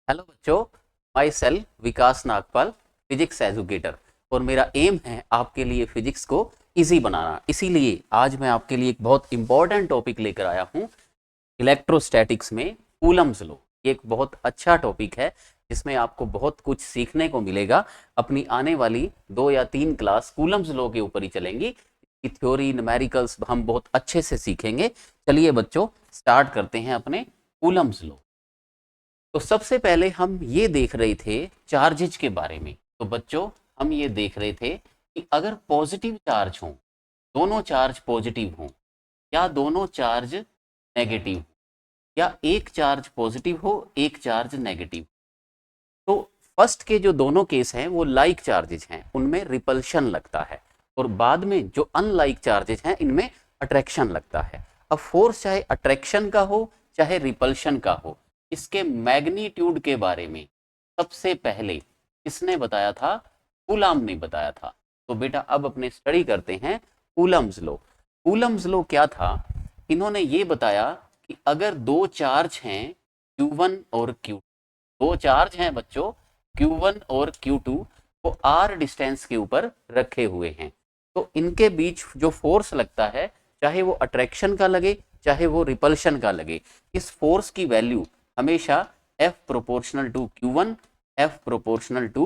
Hello बच्चों, my self Vikas Nagpal, physics educator. और मेरा एम है आपके लिए फिजिक्स को इजी बनाना। इसीलिए आज मैं आपके लिए एक बहुत इंपॉर्टेंट टॉपिक लेकर आया हूँ। इलेक्ट्रोस्टैटिक्स में कूलम्स लॉ, ये एक बहुत अच्छा टॉपिक है जिसमें आपको बहुत कुछ सीखने को मिलेगा। अपनी आने वाली 2 या 3 क्लास कूलम्स लॉ के ऊपर ही चलेंगी। इसकी थ्योरी, न्यूमेरिकल्स हम बहुत अच्छे से सीखेंगे। चलिए बच्चों, स्टार्ट करते हैं अपने कूलम्स लॉ। तो सबसे पहले हम ये देख रहे थे चार्जेज के बारे में। तो बच्चों, हम ये देख रहे थे कि अगर पॉजिटिव चार्ज हो, दोनों चार्ज पॉजिटिव हो या दोनों चार्ज नेगेटिव हो, या एक चार्ज पॉजिटिव हो एक चार्ज नेगेटिव, तो फर्स्ट के जो दोनों केस हैं वो लाइक चार्जेज हैं, उनमें रिपल्शन लगता है। और बाद में जो अनलाइक चार्जेज हैं इनमें अट्रैक्शन लगता है। अब फोर्स चाहे अट्रैक्शन का हो चाहे रिपल्शन का हो, इसके मैग्नीट्यूड के बारे में सबसे पहले किसने बताया था? कूलाम ने बताया था। तो बेटा अब अपने स्टडी करते हैं कूलम्स लॉ। कूलम्स लॉ क्या था? इन्होंने ये बताया कि अगर दो चार्ज हैं Q1 और Q2, दो चार्ज हैं बच्चों Q1 और Q2, वो r डिस्टेंस के ऊपर रखे हुए हैं, तो इनके बीच जो फोर्स लगता है, चाहे वो अट्रैक्शन का लगे चाहे वो रिपल्शन का लगे, इस फोर्स की वैल्यू हमेशा F proportional to Q1, F proportional to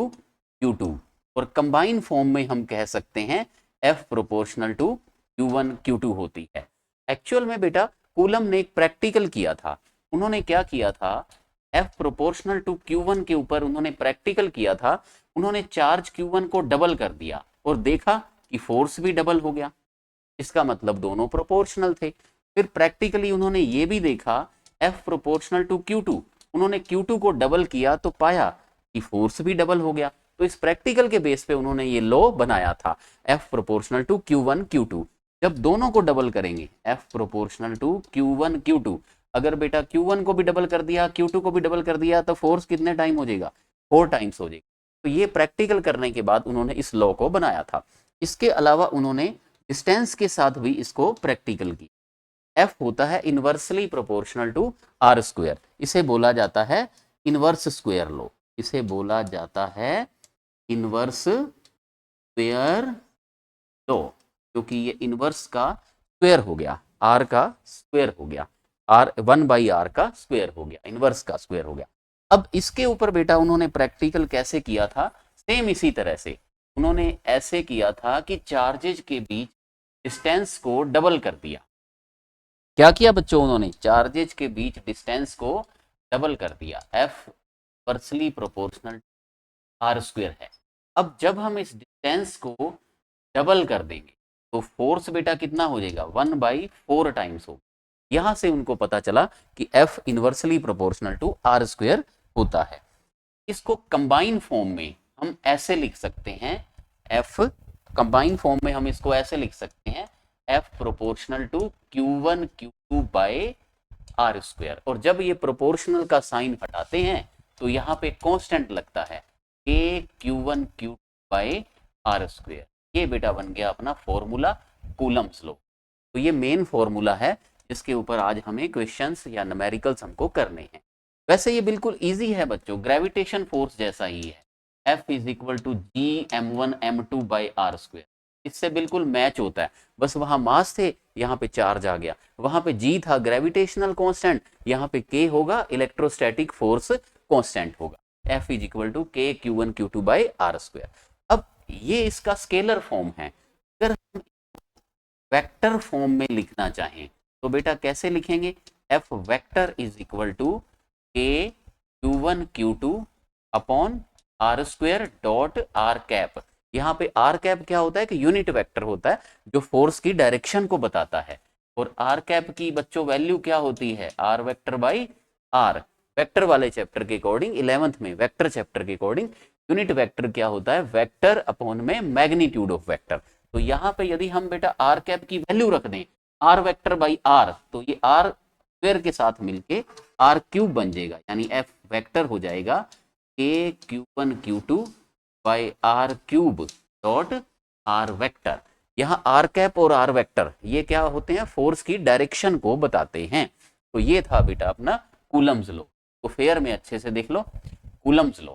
Q2, और कंबाइन फॉर्म में हम कह सकते हैं F proportional to Q1 Q2 होती है। एक्चुअल में बेटा कूलम ने एक प्रैक्टिकल किया था। उन्होंने क्या किया था? F प्रोपोर्शनल टू Q1 के ऊपर उन्होंने प्रैक्टिकल किया था। उन्होंने चार्ज Q1 को डबल कर दिया और देखा कि फोर्स भी डबल हो गया। इसका मतलब दोनों प्रोपोर्शनल थे। फिर प्रैक्टिकली उन्होंने ये भी देखा F प्रोपोर्शनल टू Q2, उन्होंने Q2 को डबल किया तो पाया कि फोर्स भी डबल हो गया। तो इस प्रैक्टिकल के बेस पे उन्होंने ये लॉ बनाया था, F proportional to Q1 Q2। जब दोनों को डबल करेंगे, F proportional to Q1 Q2, अगर बेटा Q1 को भी डबल कर दिया Q2 को भी डबल कर दिया, तो फोर्स कितने टाइम हो जाएगा? 4 टाइम्स हो जाएगा। तो ये प्रैक्टिकल करने के बाद उन्होंने इस लॉ को बनाया था। इसके अलावा उन्होंने डिस्टेंस के साथ भी इसको प्रैक्टिकल की। F होता है inversely proportional to R square, इसे बोला जाता है इनवर्स स्क्वायर लॉ। इसे बोला जाता है इनवर्स स्क्वायर लॉ, क्योंकि ये इनवर्स का स्क्वायर हो गया, आर का स्क्वायर हो गया, आर 1/r का स्क्वायर हो गया, इनवर्स का स्क्वायर हो गया। अब इसके ऊपर बेटा उन्होंने प्रैक्टिकल कैसे किया था? सेम इसी तरह से उन्होंने ऐसे किया था कि चार्जेज के बीच डिस्टेंस को डबल कर दिया। क्या किया बच्चों? उन्होंने चार्जेज के बीच डिस्टेंस को डबल कर दिया। F inversely proportional R square है। अब जब हम इस डिस्टेंस को डबल कर देंगे तो फोर्स बेटा कितना हो जाएगा? 1/4 टाइम्स हो। यहां से उनको पता चला कि F inversely proportional to R square होता है। इसको कंबाइन फॉर्म में हम ऐसे लिख सकते हैं, F कंबाइन फॉर्म में हम इसको ऐसे लिख सकते हैं, F proportional to Q1 Q2 by R square. और जब ये प्रोपोर्शनल का साइन हटाते हैं तो यहाँ पे कांस्टेंट लगता है K Q1 Q2 by R square. ये बेटा बन गया अपना फॉर्मूला कूलम्स लॉ। तो ये मेन फॉर्मूला है जिसके ऊपर आज हमें क्वेश्चंस या न्यूमेरिकल्स हमको करने हैं। वैसे ये बिल्कुल इजी है बच्चों, ग्रेविटेशन फोर्स जैसा ही है। F is equal to G m1m2 by are square, इससे बिल्कुल मैच होता है। बस वहां मास थे, यहाँ पे चार्ज आ गया। वहां पे G था ग्रेविटेशनल कांस्टेंट, यहाँ पे K होगा इलेक्ट्रोस्टैटिक फोर्स कांस्टेंट होगा। F is equal to K Q1 Q2 by are square. अब ये इसका स्केलर फॉर्म है। अगर हम वेक्टर फॉर्म में लिखना चाहें तो बेटा कैसे लिखेंगे? F vector is equal to K Q1 Q2 upon R square dot R cap. यहाँ पे आर कैप क्या होता है कि यूनिट वेक्टर होता है जो फोर्स की डायरेक्शन को बताता है। और आर कैप की बच्चों वैल्यू क्या होती है? R vector by R. Vector वाले चैप्टर के अकॉर्डिंग 11th में वेक्टर चैप्टर के अकॉर्डिंग यूनिट वेक्टर क्या होता है? वेक्टर अपॉन में मैग्नीट्यूड ऑफ वेक्टर। तो यहाँ पे यदि हम बेटा आर कैप की वैल्यू रख दें आर वेक्टर बाई आर, तो ये आर स्क्वायर के साथ मिलके आर क्यूब बन जाएगा, यानी एफ वेक्टर हो जाएगा K Q1 Q2 by are cube dot are vector. यहाँ आर कैप और आर वेक्टर ये क्या होते हैं? फोर्स की डायरेक्शन को बताते हैं। तो ये था बेटा अपना कूलम्स लॉ। तो फेयर में अच्छे से देख लो, Coulomb's law.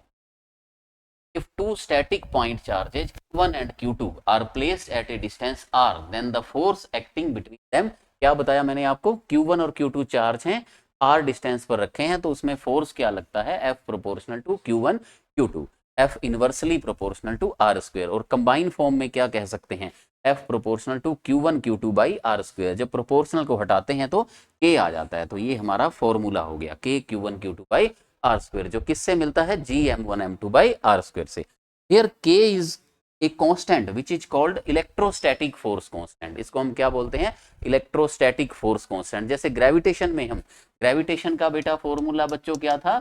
If two static point charges Q1 and Q2 are placed at a distance r, then the force acting between them, क्या बताया मैंने आपको, Q1 और Q2 चार्ज हैं, r डिस्टेंस पर रखे हैं, तो उसमें फोर्स क्या लगता है, F proportional to Q1 Q2, F inversely proportional to r square, और कंबाइन फॉर्म में क्या कह सकते हैं, F proportional to Q1 Q2 by r square. जब प्रोपोर्शनल को हटाते हैं तो K आ जाता है, तो ये हमारा फॉर्मूला हो गया K Q1 Q2 by are square, जो किससे मिलता है, G m1 m2 by are square से। Here k is a constant which is called electrostatic force constant. इसको हम क्या बोलते हैं, इलेक्ट्रोस्टैटिक फोर्स कांस्टेंट। जैसे ग्रेविटेशन में हम, ग्रेविटेशन का बेटा फॉर्मूला बच्चों क्या था,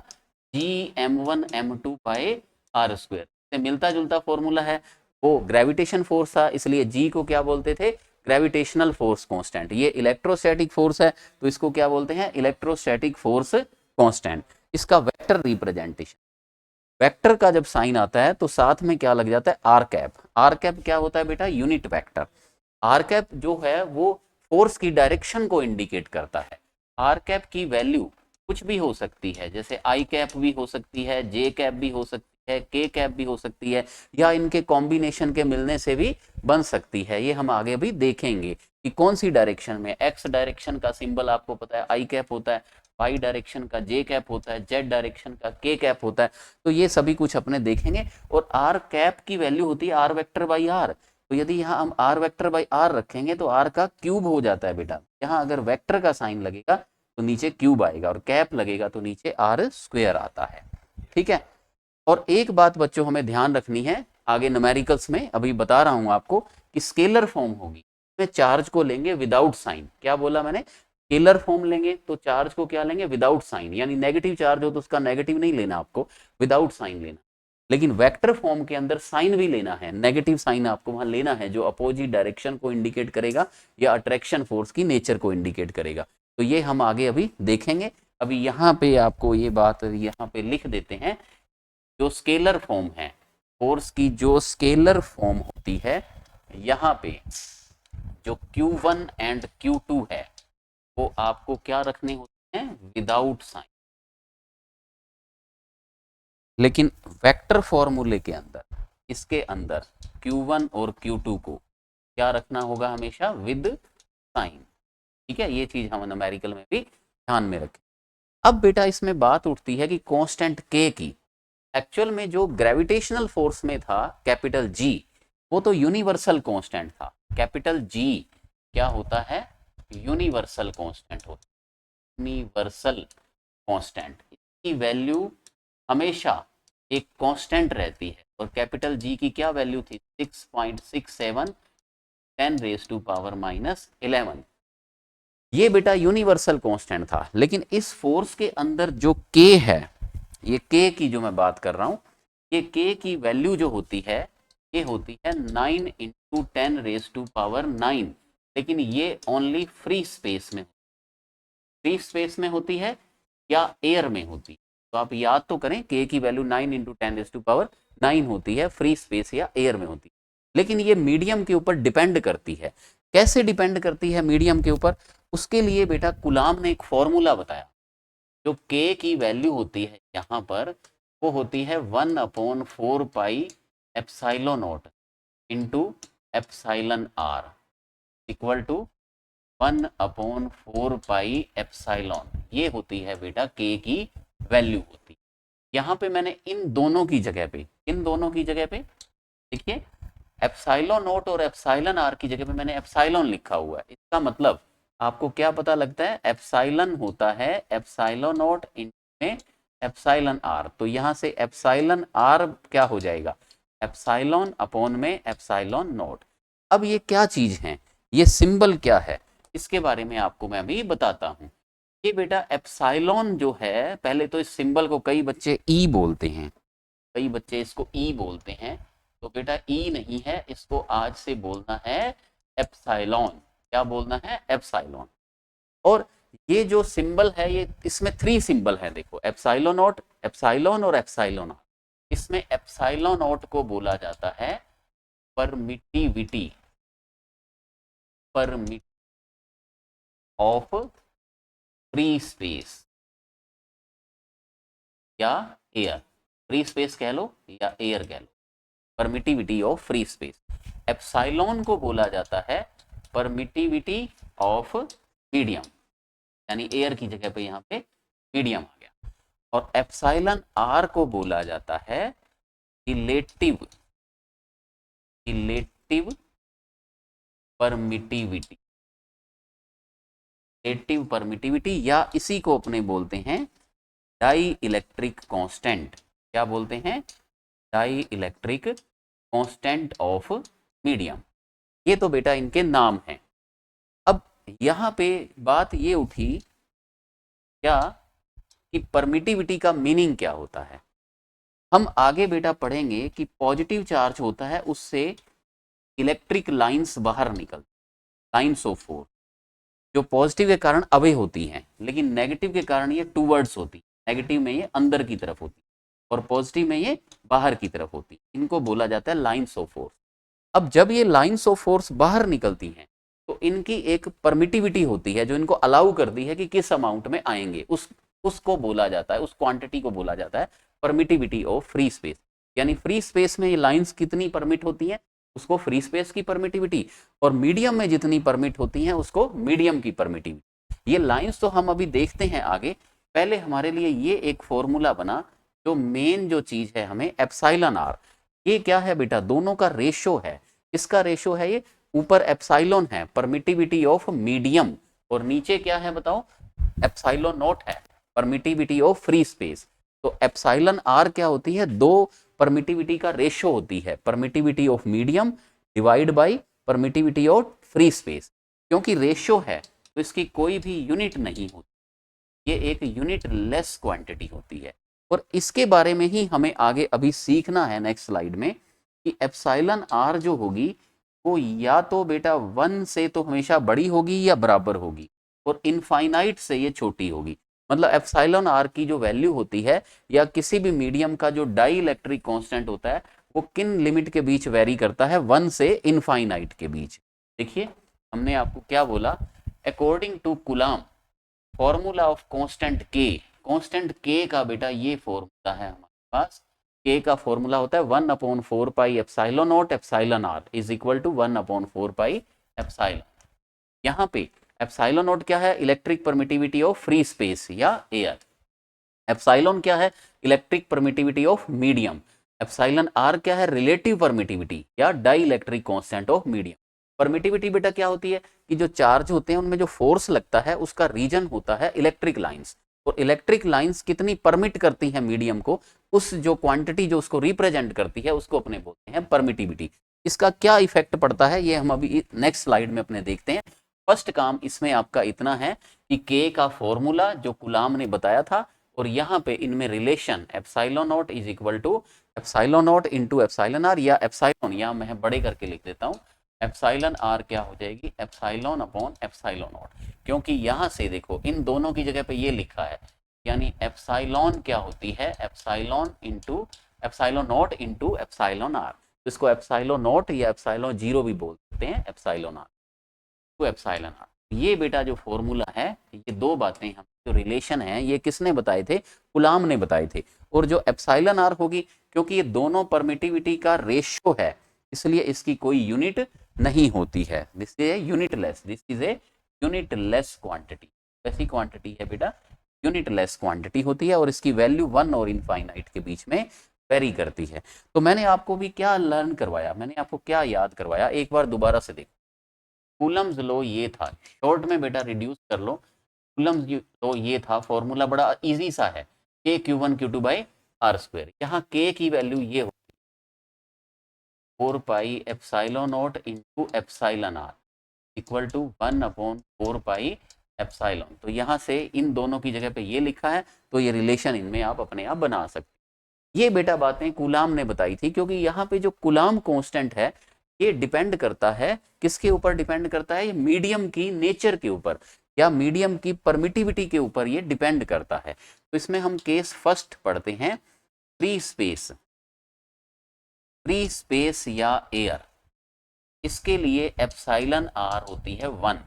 जी m1 m2 by are square से मिलता जुलता फॉर्मूला है। वो ग्रेविटेशन फोर्स था, इसलिए जी को क्या बोलते थे, ग्रेविटेशनल फोर्स कांस्टेंट। ये इलेक्ट्रोस्टैटिक फोर्स है, तो इसको क्या बोलते हैं, इलेक्ट्रोस्टैटिक फोर्स कांस्टेंट। इसका वेक्टर रिप्रेजेंटेशन, वेक्टर का जब साइन आता है तो साथ में क्या लग जाता है, आर कैप। आर कैप क्या होता है बेटा, यूनिट वेक्टर। आर कैप जो है वो फोर्स की डायरेक्शन को इंडिकेट करता है। आर कैप की वैल्यू कुछ भी हो सकती है, जैसे आई कैप भी हो सकती है, जे कैप भी हो सकती है, के कैप भी हो सकती है, या इनके कॉम्बिनेशन के मिलने से भी बन सकती है। ये हम आगे भी देखेंगे कि कौन सी डायरेक्शन में। एक्स डायरेक्शन का सिंबल आपको पता है आई कैप होता है, वाई डायरेक्शन का जे कैप होता है, जेड डायरेक्शन का के कैप होता है। तो ये सभी कुछ अपने देखेंगे। और आर कैप की वैल्यू होती है आर वेक्टर बाई आर। तो यदि यहाँ हम आर वेक्टर बाई आर रखेंगे तो आर का क्यूब हो जाता है बेटा। यहाँ अगर वेक्टर का साइन लगेगा तो नीचे क्यूब आएगा, और कैप लगेगा तो नीचे आर स्क्वायर आता है। ठीक है। और एक बात बच्चों हमें ध्यान रखनी है, आगे न्यूमेरिकल्स में अभी बता रहा हूं आपको कि स्केलर फॉर्म होगी, में चार्ज को लेंगे विदाउट साइन। क्या बोला मैंने, स्केलर फॉर्म लेंगे तो चार्ज को क्या लेंगे, विदाउट साइन, यानी नेगेटिव चार्ज हो तो उसका नेगेटिव नहीं लेना आपको, विदाउट साइन लेना। लेकिन वेक्टर फॉर्म के अंदर साइन भी लेना है, नेगेटिव साइन आपको वहां लेना है, जो अपोजिट डायरेक्शन को इंडिकेट करेगा या अट्रैक्शन फोर्स की नेचर को इंडिकेट करेगा। तो ये हम आगे अभी देखेंगे। अभी यहाँ पे आपको ये बात यहाँ पे लिख देते हैं, जो स्केलर फॉर्म है, फोर्स की जो स्केलर फॉर्म होती है, यहाँ पे जो Q1 एंड Q2 है वो आपको क्या रखने होते हैं, विदाउट साइन। लेकिन वेक्टर फॉर्मूले के अंदर, इसके अंदर Q1 और Q2 को क्या रखना होगा, हमेशा विद साइन। ठीक है, ये चीज हम न्यूमेरिकल में भी ध्यान में रखें। अब बेटा इसमें बात उठती है कि कांस्टेंट K की, एक्चुअल में जो ग्रेविटेशनल फोर्स में था कैपिटल जी, वो तो यूनिवर्सल कांस्टेंट था। कैपिटल जी क्या होता है, यूनिवर्सल कांस्टेंट होता है, यूनिवर्सल कांस्टेंट। इसकी वैल्यू हमेशा एक कांस्टेंट रहती है, और कैपिटल जी की क्या वैल्यू थी, 6.67 10⁻⁻11। ये बेटा यूनिवर्सल कांस्टेंट था। लेकिन इस फोर्स के अंदर जो K है, ये K की जो मैं बात कर रहा हूं, ये K की वैल्यू जो होती है, ये होती है 9 × 10⁻⁹। लेकिन ये ओनली फ्री स्पेस में, फ्री स्पेस में होती है या एयर में होती है। तो आप याद तो करें, K की वैल्यू 9 × 10⁻⁹ होती है, फ्री स्पेस या एयर में होती है। लेकिन ये मीडियम के ऊपर डिपेंड करती है। कैसे डिपेंड करती है मीडियम के ऊपर, उसके लिए बेटा कुलाम ने एक फॉर्मूला बताया। जो K की वैल्यू होती है यहाँ पर, वो होती है 1/4 pi epsilon naught into epsilon r equal to 1/4 pi epsilon. ये होती है बेटा K की वैल्यू होती है। यहाँ पे मैंने इन दोनों की जगह पे, इन दोनों की जगह पे देखिए, एप्साइलॉन नॉट और एप्साइलन आर की जगह पे मैंने एप्साइलॉन लिखा हुआ है। इसका मतलब आपको क्या पता लगता है, एप्साइलन होता है एप्साइलॉन नॉट में एप्साइलन आर। तो यहाँ से एप्साइलन आर क्या हो जाएगा, एप्साइलॉन अपॉन में एप्साइलॉन नॉट। अब ये क्या चीज है, ये सिंबल क्या है, इसके बारे में आपको मैं अभी बताता हूँ। ये बेटा एप्साइलॉन जो है, पहले तो इस सिंबल को कई बच्चे ई बोलते हैं, कई बच्चे इसको ई बोलते हैं। तो बेटा ई नहीं है, इसको आज से बोलना है एप्साइलॉन। क्या बोलना है, एप्साइलॉन। और ये जो सिंबल है, ये इसमें 3 सिंबल है, देखो एप्साइलॉन नॉट, एप्साइलॉन और एप्साइलॉन। इसमें एप्साइलॉन नॉट को बोला जाता है permittivity, permit of free space. या एयर, फ्री स्पेस कह लो या एयर कह लो, permittivity of free space. Epsilon को बोला जाता है परमिटिविटी ऑफ मीडियम, यानी एयर की जगह पे यहाँ पे मीडियम आ गया। और एप्सिलॉन आर को बोला जाता है रिलेटिव परमिटिविटी, रिलेटिव परमिटिविटी, या इसी को अपने बोलते हैं डाई इलेक्ट्रिक कांस्टेंट। क्या बोलते हैं? Dielectric constant of medium. ये तो बेटा इनके नाम हैं। अब यहाँ पे बात ये उठी क्या कि परमिटिविटी का मीनिंग क्या होता है। हम आगे बेटा पढ़ेंगे कि पॉजिटिव चार्ज होता है उससे इलेक्ट्रिक लाइंस बाहर निकल, लाइंस ऑफ फोर्स, जो पॉजिटिव के कारण अवे होती हैं, लेकिन नेगेटिव के कारण ये टूवर्ड्स होती है। नेगेटिव में ये अंदर की तरफ होती है और पॉजिटिव में ये बाहर की तरफ होती है। इनको बोला जाता है लाइंस ऑफ फोर्स। अब जब ये लाइंस ऑफ फोर्स बाहर निकलती हैं तो इनकी एक परमिटिविटी होती है जो इनको अलाउ करती है कि किस अमाउंट में आएंगे, उसको बोला जाता है, उस क्वांटिटी को बोला जाता है परमिटिविटी ऑफ फ्री स्पेस। यानी फ्री स्पेस में ये लाइंस कितनी परमिट होती हैं उसको फ्री स्पेस की परमिटिविटी, और मीडियम में जितनी परमिट होती हैं उसको मीडियम की परमिटिविटी। ये लाइंस तो हम अभी देखते हैं आगे, पहले हमारे लिए ये एक फॉर्मूला बना जो मेन जो चीज है हमें एप्सिलॉन आर। ये क्या है बेटा? दोनों का रेशो है। इसका रेशो है ये, ऊपर एप्सिलॉन है परमिटिविटी ऑफ मीडियम और नीचे क्या है बताओ? एप्सिलॉन नॉट है परमिटिविटी ऑफ फ्री स्पेस। तो एप्सिलॉन आर क्या होती है? दो परमिटिविटी का रेशो होती है, permittivity of medium divide by permittivity of free space. क्योंकि रेशो है तो इसकी कोई भी यूनिट नहीं होती, ये एक यूनिट लेस क्वांटिटी होती है। और इसके बारे में ही हमें आगे अभी सीखना है नेक्स्ट स्लाइड में कि एप्सिलॉन आर जो होगी वो या तो बेटा 1 से तो हमेशा बड़ी होगी या बराबर होगी, और इनफाइनाइट से ये छोटी होगी। मतलब एप्सिलॉन आर की जो वैल्यू होती है या किसी भी मीडियम का जो डाई इलेक्ट्रिक कांस्टेंट होता है वो किन लिमिट के बीच वेरी करता है? 1 से इनफाइनाइट के बीच। देखिए हमने आपको क्या बोला, according to Coulomb formula of constant K, constant K का बेटा ये फॉर्मूला है हमारे पास। के का फॉर्मूला होता है 1/4 pi epsilon naught epsilon R is equal to 1/4 pi epsilon. यहाँ पे एप्सिलॉन नॉट क्या है? Electric permittivity of free space या एयर। एप्सिलॉन क्या है? Electric permittivity of medium. Epsilon R क्या है? रिलेटिव परमिटिविटी या dielectric constant of medium. Permittivity बेटा क्या होती है कि जो चार्ज होते हैं उनमें जो फोर्स लगता है उसका रीजन होता है इलेक्ट्रिक लाइंस, और इलेक्ट्रिक लाइंस कितनी परमिट करती हैं मीडियम को, उस जो क्वांटिटी जो उसको रिप्रेजेंट करती है उसको अपने बोलते हैं परमिटिविटी। इसका क्या इफेक्ट पड़ता है ये हम अभी नेक्स्ट स्लाइड में अपने देखते हैं। फर्स्ट काम इसमें आपका इतना है कि के का फॉर्मूला जो कूलम्ब ने बताया था, और यहाँ पे इनमें relation epsilon naught is equal to epsilon naught into epsilon R, या एप्सिलॉन या मैं बड़े करके लिख देता हूँ, एप्सिलॉन आर क्या हो जाएगी? Epsilon upon epsilon not. क्योंकि यहाँ से देखो इन दोनों की जगह पे ये लिखा है, यानी एप्सिलॉन क्या होती है? Epsilon into epsilon naught into epsilon R. इसको एप्सिलॉन नॉट या एप्सिलॉन जीरो भी बोल सकते हैं, epsilon R to epsilon are. ये बेटा जो फॉर्मूला है, ये दो बातें हम जो रिलेशन है ये किसने बताए थे? कूलम्ब ने बताए थे। और जो एप्सिलॉन आर होगी, क्योंकि ये दोनों परमिटिविटी का रेशियो है इसलिए इसकी कोई यूनिट नहीं होती है। This is a unitless, this is a unitless quantity. कैसी क्वांटिटी है बेटा? यूनिटलेस क्वांटिटी होती है, और इसकी वैल्यू 1 और इनफाइनाइट के बीच में वेरी करती है। तो मैंने आपको भी क्या लर्न करवाया, मैंने आपको क्या याद करवाया, एक बार दोबारा से देखो। कूलम्ब्स लॉ ये था, शॉर्ट में बेटा रिड्यूस कर लो। कूलम्ब्स लॉ ये था, फॉर्मूला बड़ा इजी सा है, K Q1 Q2 by are square. यहाँ के की वैल्यू ये होती है 4 pi epsilon naught into epsilon R equal to 1/4 pi epsilon. तो यहाँ से इन दोनों की जगह पे ये लिखा है, तो ये रिलेशन इनमें आप अपने आप बना सकते। ये बेटा बातें कूलम्ब ने बताई थी, क्योंकि यहाँ पे जो कूलम्ब कांस्टेंट है ये डिपेंड करता है किसके ऊपर? डिपेंड करता है ये मीडियम की नेचर के ऊपर या मीडियम की परमिटिविटी के ऊपर ये डिपेंड करता है। तो इसमें हम केस फर्स्ट पढ़ते हैं, फ्री स्पेस, फ्री स्पेस या एयर। इसके लिए एप्सिलॉन आर होती है 1।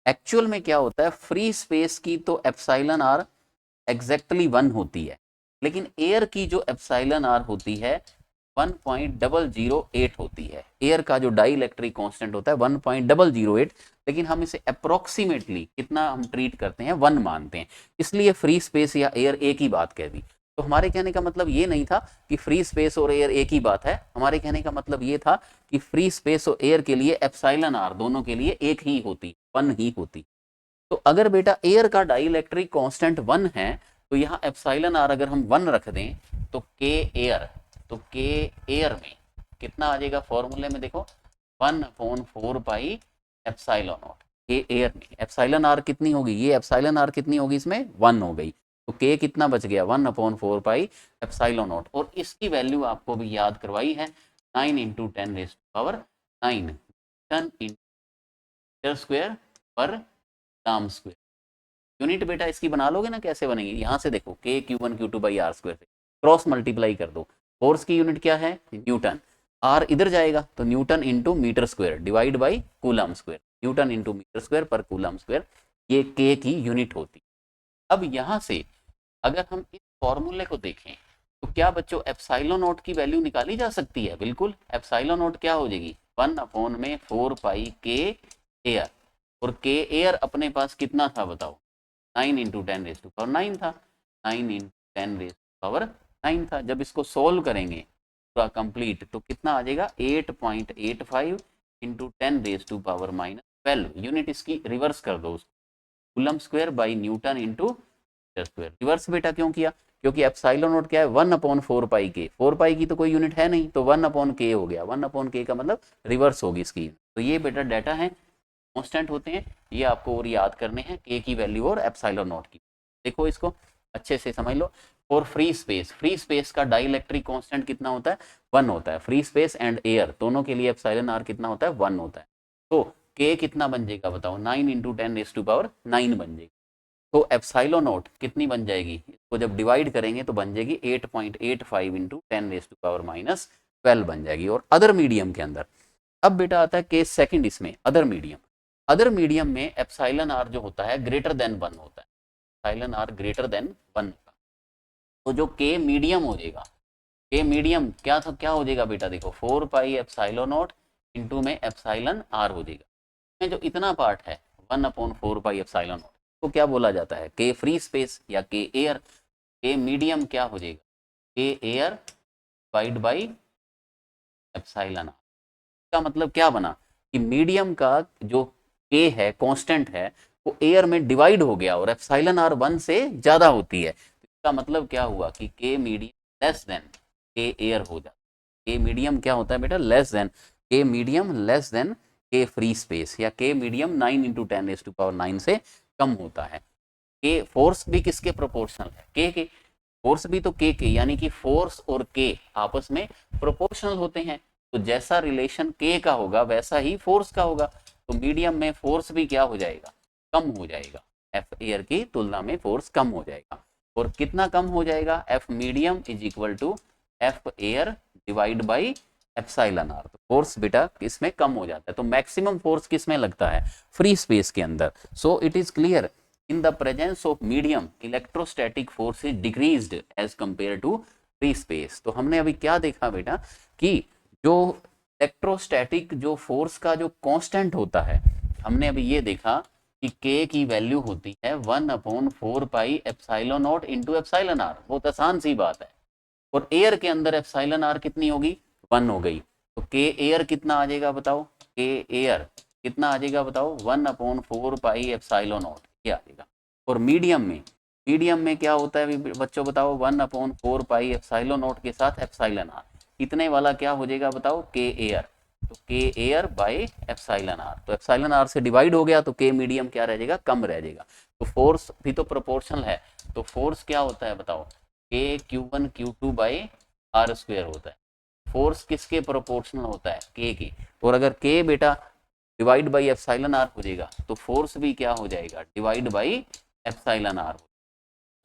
एक्चुअल में क्या होता है? फ्री स्पेस की तो एप्सिलॉन आर एग्जैक्टली 1 होती है, लेकिन एयर की जो एप्सिलॉन आर होती है 1.008 होती है। एयर का जो डाई इलेक्ट्रिक कांस्टेंट होता है 1.008, लेकिन हम इसे अप्रोक्सीमेटली कितना हम ट्रीट करते हैं, 1 मानते हैं, इसलिए फ्री स्पेस या एयर एक ही बात कह दी। तो हमारे कहने का मतलब ये नहीं था कि फ्री स्पेस और एयर एक ही बात है, हमारे कहने का मतलब ये था कि फ्री स्पेस और एयर के लिए एप्सिलॉन आर दोनों के लिए एक ही होती, 1 ही होती। तो अगर बेटा एयर का डाई इलेक्ट्रिक कांस्टेंट 1 है तो यहाँ एप्सिलॉन आर अगर हम 1 रख दें तो के एयर, तो के एयर में कितना आ जाएगा, फॉर्मूले में देखो 1/4 पाई एप्सिलॉन नॉट। के एयर में एप्सिलॉन आर कितनी होगी, ये एप्सिलॉन आर कितनी होगी, इसमें 1 हो गई, तो के कितना बच गया 1/4 पाई एप्सिलॉन नॉट। और इसकी वैल्यू आपको भी याद करवाई है 9 × 10⁹ टन मीटर स्क्वायर पर ग्राम स्क्वायर। यूनिट बेटा इसकी बना लोगे ना, कैसे बनेगी, यहाँ से देखो के Q1Q2/r² से क्रॉस मल्टीप्लाई कर दो। फोर्स की यूनिट क्या है, न्यूटन, आर इधर जाएगा तो newton into metre square divide by coulomb square, newton into metre square per coulomb square, ये के की यूनिट होती। अब यहाँ से अगर हम इस फॉर्मूले को देखें तो क्या बच्चों एप्सिलॉन नॉट की वैल्यू निकाली जा सकती है, बिल्कुल। एप्सिलॉन नॉट क्या हो जाएगी 1/4 पाई के एयर, और के एयर अपने पास कितना था बताओ, 9 × 10⁹ था, 9 × 10⁹ था। जब इसको सोल्व करेंगे पूरा कंप्लीट तो कितना आ जाएगा 8.85 × 10⁻⁻12। यूनिट इसकी रिवर्स कर दो, उसको coulomb square by newton into metre square. Reverse बेटा क्यों किया, क्योंकि एप्सिलॉन नॉट क्या है 1/4 पाई के, 4 पाई की तो कोई यूनिट है नहीं, तो 1/k हो गया, 1/k का मतलब रिवर्स होगी इसकी। तो ये बेटा डाटा है, कांस्टेंट होते हैं, ये आपको और याद करने हैं, के की वैल्यू और एप्सिलॉन नॉट की। देखो इसको अच्छे से समझ लो। और फ्री स्पेस, फ्री स्पेस का डाई इलेक्ट्रिक कांस्टेंट कितना होता है 1 होता है। फ्री स्पेस एंड एयर दोनों के लिए एप्सिलॉन आर कितना होता है 1 होता है। तो के कितना बन जाएगा बताओ 9 × 10⁹ बन जाएगी। तो एप्सिलॉन नॉट कितनी बन जाएगी, इसको जब डिवाइड करेंगे तो बन जाएगी 8.85 × 10⁻12 बन जाएगी। और अदर मीडियम के अंदर अब बेटा आता है केस सेकंड, इसमें अदर मीडियम। अदर मीडियम में एप्सिलॉन आर जो होता है ग्रेटर देन 1 होता है, एप्सिलॉन आर ग्रेटर देन 1 का। तो जो के मीडियम हो जाएगा, के मीडियम क्या था, क्या हो जाएगा बेटा देखो 4 पाई एप्सिलॉन नॉट इंटू में एप्सिलॉन आर हो जाएगा। में जो इतना पार्ट है 1/4 पाई एप्सिलॉन नॉट तो क्या बोला जाता है के फ्री स्पेस या के एयर। के मीडियम क्या हो जाएगा K air divide by epsilon R. का मतलब क्या बना कि मीडियम का जो के है कांस्टेंट है वो एयर में डिवाइड हो गया और एप्सिलॉन आर 1 से ज्यादा होती है। इसका मतलब क्या हुआ कि के मीडियम लेस देन के एयर हो जाता है। के मीडियम क्या होता है बेटा लेस देन, के मीडियम लेस देन के फ्री स्पेस, या के मीडियम 9 × 10⁹ से कम होता है। के फोर्स भी किसके प्रोपोर्शनल है, के फोर्स भी तो के यानी कि फोर्स और के आपस में प्रोपोर्शनल होते हैं। तो जैसा रिलेशन के का होगा वैसा ही फोर्स का होगा। तो मीडियम में फोर्स भी क्या हो जाएगा कम हो जाएगा, एफ एयर की तुलना में फोर्स कम हो जाएगा। और कितना कम हो जाएगा, F medium is equal to F air divide by epsilon R. तो फोर्स बेटा इसमें कम हो जाता है। तो मैक्सिमम फोर्स किस में लगता है फ्री स्पेस के अंदर। So it is clear in the presence of medium electrostatic force is decreased as compared to free space। तो हमने अभी क्या देखा बेटा कि जो इलेक्ट्रोस्टैटिक जो फोर्स का जो कांस्टेंट होता है, हमने अभी ये देखा कि के की वैल्यू होती है 1/4 pi epsilon naught into epsilon R, बहुत आसान सी बात है। और एयर के अंदर एप्सिलॉन आर कितनी होगी 1 हो गई, तो के एयर कितना आ जाएगा बताओ, के एयर कितना आ जाएगा बताओ 1/4 पाई एप्सिलॉन नॉट ये आ जाएगा। और मीडियम में क्या होता है बच्चों बताओ 1/4 पाई एप्सिलॉन नॉट के साथ एप्सिलॉन आर, इतने वाला क्या हो जाएगा बताओ के एयर। तो के एयर बाय एप्सिलॉन आर, तो एप्सिलॉन आर से डिवाइड हो गया तो के मीडियम क्या रह जाएगा कम रह जाएगा। तो फोर्स भी तो प्रोपोर्शनल है, तो फोर्स क्या होता है बताओ के Q1Q2/r² होता है। फोर्स किसके प्रोपोर्शनल होता है के। और अगर के बेटा डिवाइड बाई एप्सिलॉन आर हो जाएगा तो फोर्स भी क्या हो जाएगा divide by epsilon R.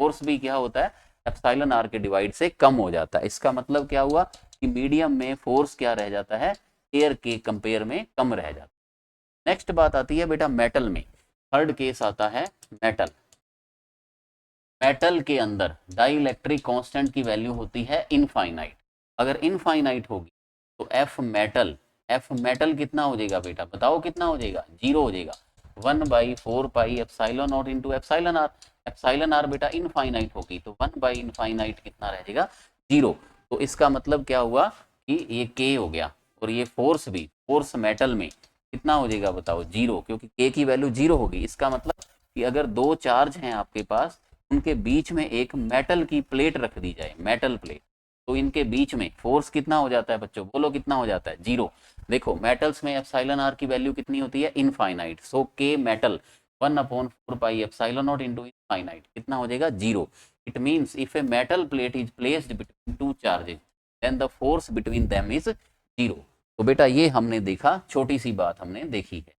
Force भी क्या होता है एप्सिलॉन आर के डिवाइड से कम हो जाता है। इसका मतलब क्या हुआ कि मीडियम में फोर्स क्या रह जाता है एयर के कंपेयर में कम रह जाता है। नेक्स्ट बात आती है बेटा मेटल में, थर्ड केस आता है मेटल। मेटल के अंदर डाइलेक्ट्रिक कांस्टेंट की वैल्यू होती है इनफाइनाइट। अगर इनफाइनाइट होगी तो एफ मेटल कितना हो जाएगा बेटा, बताओ कितना हो जाएगा, 0 हो जाएगा। 1/4 pi epsilon naught into epsilon R. Epsilon R बेटा इनफाइनाइट होगी तो 1/इनफाइनाइट कितना रह जाएगा, 0। तो इसका मतलब क्या हुआ कि ये के हो गया, और ये फोर्स भी, फोर्स मेटल में कितना हो जाएगा बताओ, 0, क्योंकि के की वैल्यू 0 होगी। इसका मतलब कि अगर दो चार्ज हैं आपके पास, उनके बीच में एक मेटल की प्लेट रख दी जाए, मेटल प्लेट, तो इनके बीच में फोर्स कितना हो जाता है बच्चों, बोलो कितना हो जाता है, 0। देखो मेटल्स में एप्सिलॉन आर की वैल्यू कितनी होती है, infinite. So K metal 1/4 pi epsilon naught into infinite कितना हो जाएगा, 0। It means if a metal plate is placed between two charges then the force between them is 0। तो बेटा ये हमने देखा, छोटी सी बात हमने देखी है।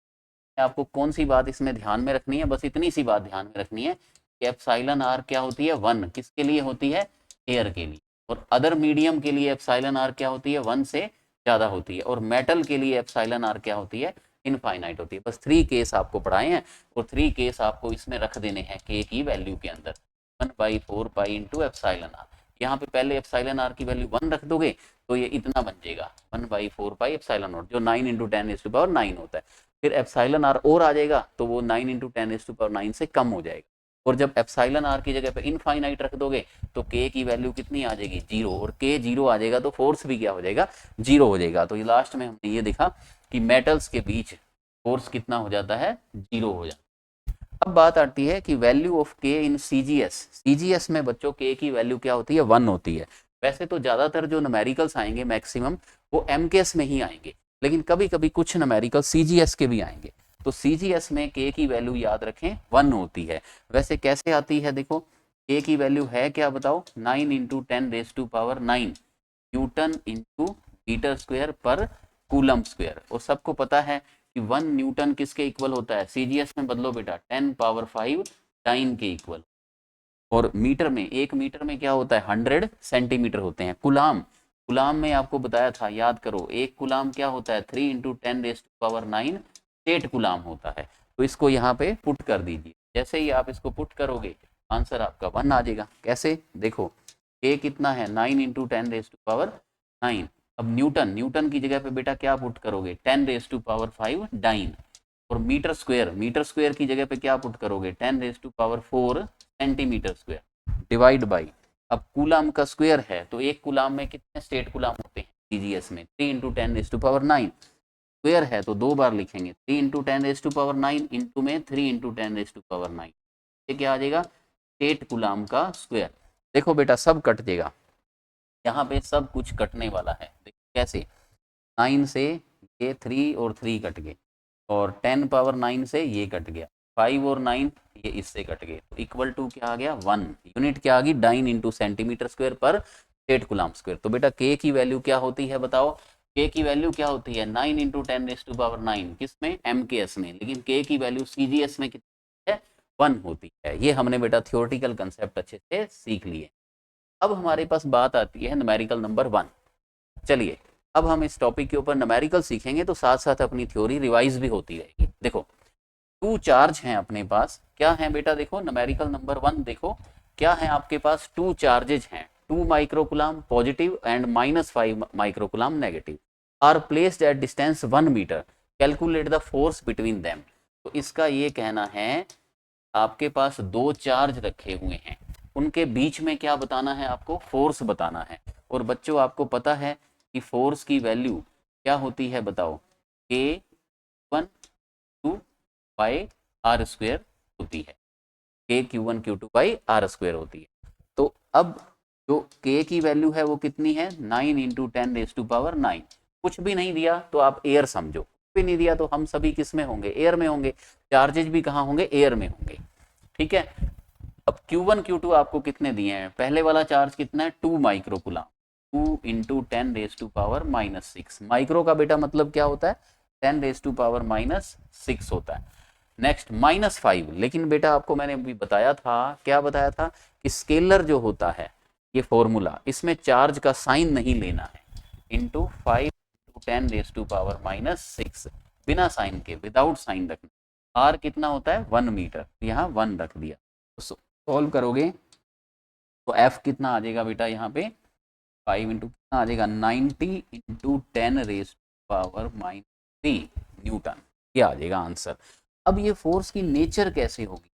आपको कौन सी बात इसमें ध्यान में रखनी है, बस इतनी सी बात ध्यान में रखनी है कि एप्सिलॉन आर क्या होती है, 1 किसके लिए होती है, एयर के लिए। और अदर मीडियम के लिए एप्सिलॉन आर क्या होती है, 1 से ज़्यादा होती है। और मेटल के लिए एप्सिलॉन आर क्या होती है, इनफाइनाइट होती है। बस 3 केस आपको पढ़ाए हैं, और 3 केस आपको इसमें रख देने हैं के की वैल्यू के अंदर, 1/4 पाई इंटू एप्सिलॉन आर। यहाँ पे पहले एप्सिलॉन आर की वैल्यू 1 रख दोगे तो ये इतना बन जाएगा, 1/4 पाई एप्सिलॉन नॉट, जो 9 इंटू 10⁹9 होता है। फिर एप्सिलॉन आर और आ जाएगा तो वो 9 इंटू 10⁹9 से कम हो जाएगा। और जब एप्सिलॉन आर की जगह पे इनफाइनाइट रख दोगे तो के की वैल्यू कितनी आ जाएगी, 0। और के 0 आ जाएगा तो फोर्स भी क्या हो जाएगा, 0 हो जाएगा। तो ये लास्ट में हमने ये देखा कि मेटल्स के बीच फोर्स कितना हो जाता है, 0 हो जाता है। अब बात आती है कि वैल्यू ऑफ के इन सीजीएस। सीजीएस में बच्चों के की वैल्यू क्या होती है, 1 होती है। वैसे तो ज्यादातर जो न्यूमेरिकल्स आएंगे मैक्सिमम वो एमकेएस में ही आएंगे, लेकिन कभी कभी कुछ न्यूमेरिकल सीजीएस के भी आएंगे। तो सीजीएस में के की वैल्यू याद रखें 1 होती है। वैसे कैसे आती है, देखो के की वैल्यू है क्या बताओ, 9 into 10⁹9 newton into metre square per coulomb square. और सबको पता है कि 1 न्यूटन किसके इक्वल होता है, सीजीएस में बदलो बेटा 10⁵ टाइन के इक्वल। और मीटर में, 1 मीटर में क्या होता है, 100 सेंटीमीटर होते हैं। कुलाम, कुलाम में आपको बताया था, याद करो, एक कुलाम क्या होता है, 3 इंटू 10⁹9 स्टेट कुलाम होता है। तो इसको यहाँ पे पुट कर दीजिए। जैसे ही आप इसको पुट करोगे आंसर आपका 1 आ जाएगा। कैसे, देखो ए कितना है, 9 इंटू 10⁹9। अब न्यूटन, न्यूटन की जगह पे बेटा क्या पुट करोगे, 10⁵ डाइन। और मीटर स्क्वायर, मीटर स्क्वायर की जगह पे क्या पुट करोगे, 10⁴ सेंटीमीटर स्क्वायर डिवाइड बाई। अब कूलाम का स्क्वायर है तो एक कूलाम में कितने स्टेट कूलाम होते हैं सीजीएस में, 3 इंटू 10⁹9। स्क्वायर है तो 2 बार लिखेंगे, 3 इंटू 10⁹9 इंटू में 3 इंटू 10⁹9। ये क्या आ जाएगा, स्टेट कूलाम का स्क्वायर। देखो बेटा सब कट देगा, यहाँ पे सब कुछ कटने वाला है। देखो कैसे, 9 से ये 3 और 3 कट गए, और 10⁻9 से ये कट गया, 5 और 9 ये इससे कट गए, तो इक्वल टू क्या आ गया, 1। यूनिट क्या आ गई, डाइन इंटू सेंटीमीटर स्क्वायर पर स्टेट कुलाम स्क्वायर। तो बेटा के की वैल्यू क्या होती है बताओ, के की वैल्यू क्या होती है, 9 इंटू 10⁹9 किसमें, एमकेएस में। लेकिन के की वैल्यू सीजीएस में कितनी है, 1 होती है। ये हमने बेटा थियोरटिकल कंसेप्ट अच्छे से सीख लिए। अब हमारे पास बात आती है न्यूमेरिकल नंबर 1। चलिए अब हम इस टॉपिक के ऊपर न्यूमेरिकल सीखेंगे तो साथ साथ अपनी थ्योरी रिवाइज भी होती रहेगी। देखो 2 चार्ज हैं अपने पास, क्या है बेटा, देखो न्यूमेरिकल नंबर 1 देखो क्या है आपके पास, 2 चार्जेज हैं, 2 microcoulomb positive and -5 microcoulomb negative, are placed at distance 1 metre, calculate the force between them. तो इसका ये कहना है आपके पास 2 चार्ज रखे हुए हैं, उनके बीच में क्या बताना है आपको, फोर्स बताना है। और बच्चों आपको पता है कि फोर्स की वैल्यू क्या होती है बताओ, K1Q2/r² होती है, K Q1Q2/r² होती है। तो अब जो K की वैल्यू है वो कितनी है, 9 इंटू 10⁹9। कुछ भी नहीं दिया तो आप एयर समझो, कुछ भी नहीं दिया तो हम सभी किस में होंगे, एयर में होंगे, चार्जेज भी कहाँ होंगे, एयर में होंगे। ठीक है, अब Q1 Q2 आपको कितने दिए हैं, पहले वाला चार्ज कितना है, 2 माइक्रोकुलाम, 2 इंटू 10⁻⁻6। माइक्रो का बेटा मतलब क्या होता है, 10⁻⁻6 होता है। नेक्स्ट -5, लेकिन बेटा आपको मैंने अभी बताया था, क्या बताया था कि स्केलर जो होता है ये फॉर्मूला, इसमें चार्ज का साइन नहीं लेना है, इंटू 5 10⁻⁻6 बिना साइन के, विदाउट साइन रखना। आर कितना होता है, 1 मीटर, यहाँ 1 रख दिया। सॉल्व करोगे तो एफ कितना आ जाएगा बेटा यहाँ पे 5 इंटू कितना आ जाएगा 90 इंटू 10⁻³ न्यूटन, ये आ जाएगा आंसर। अब ये फोर्स की नेचर कैसे होगी,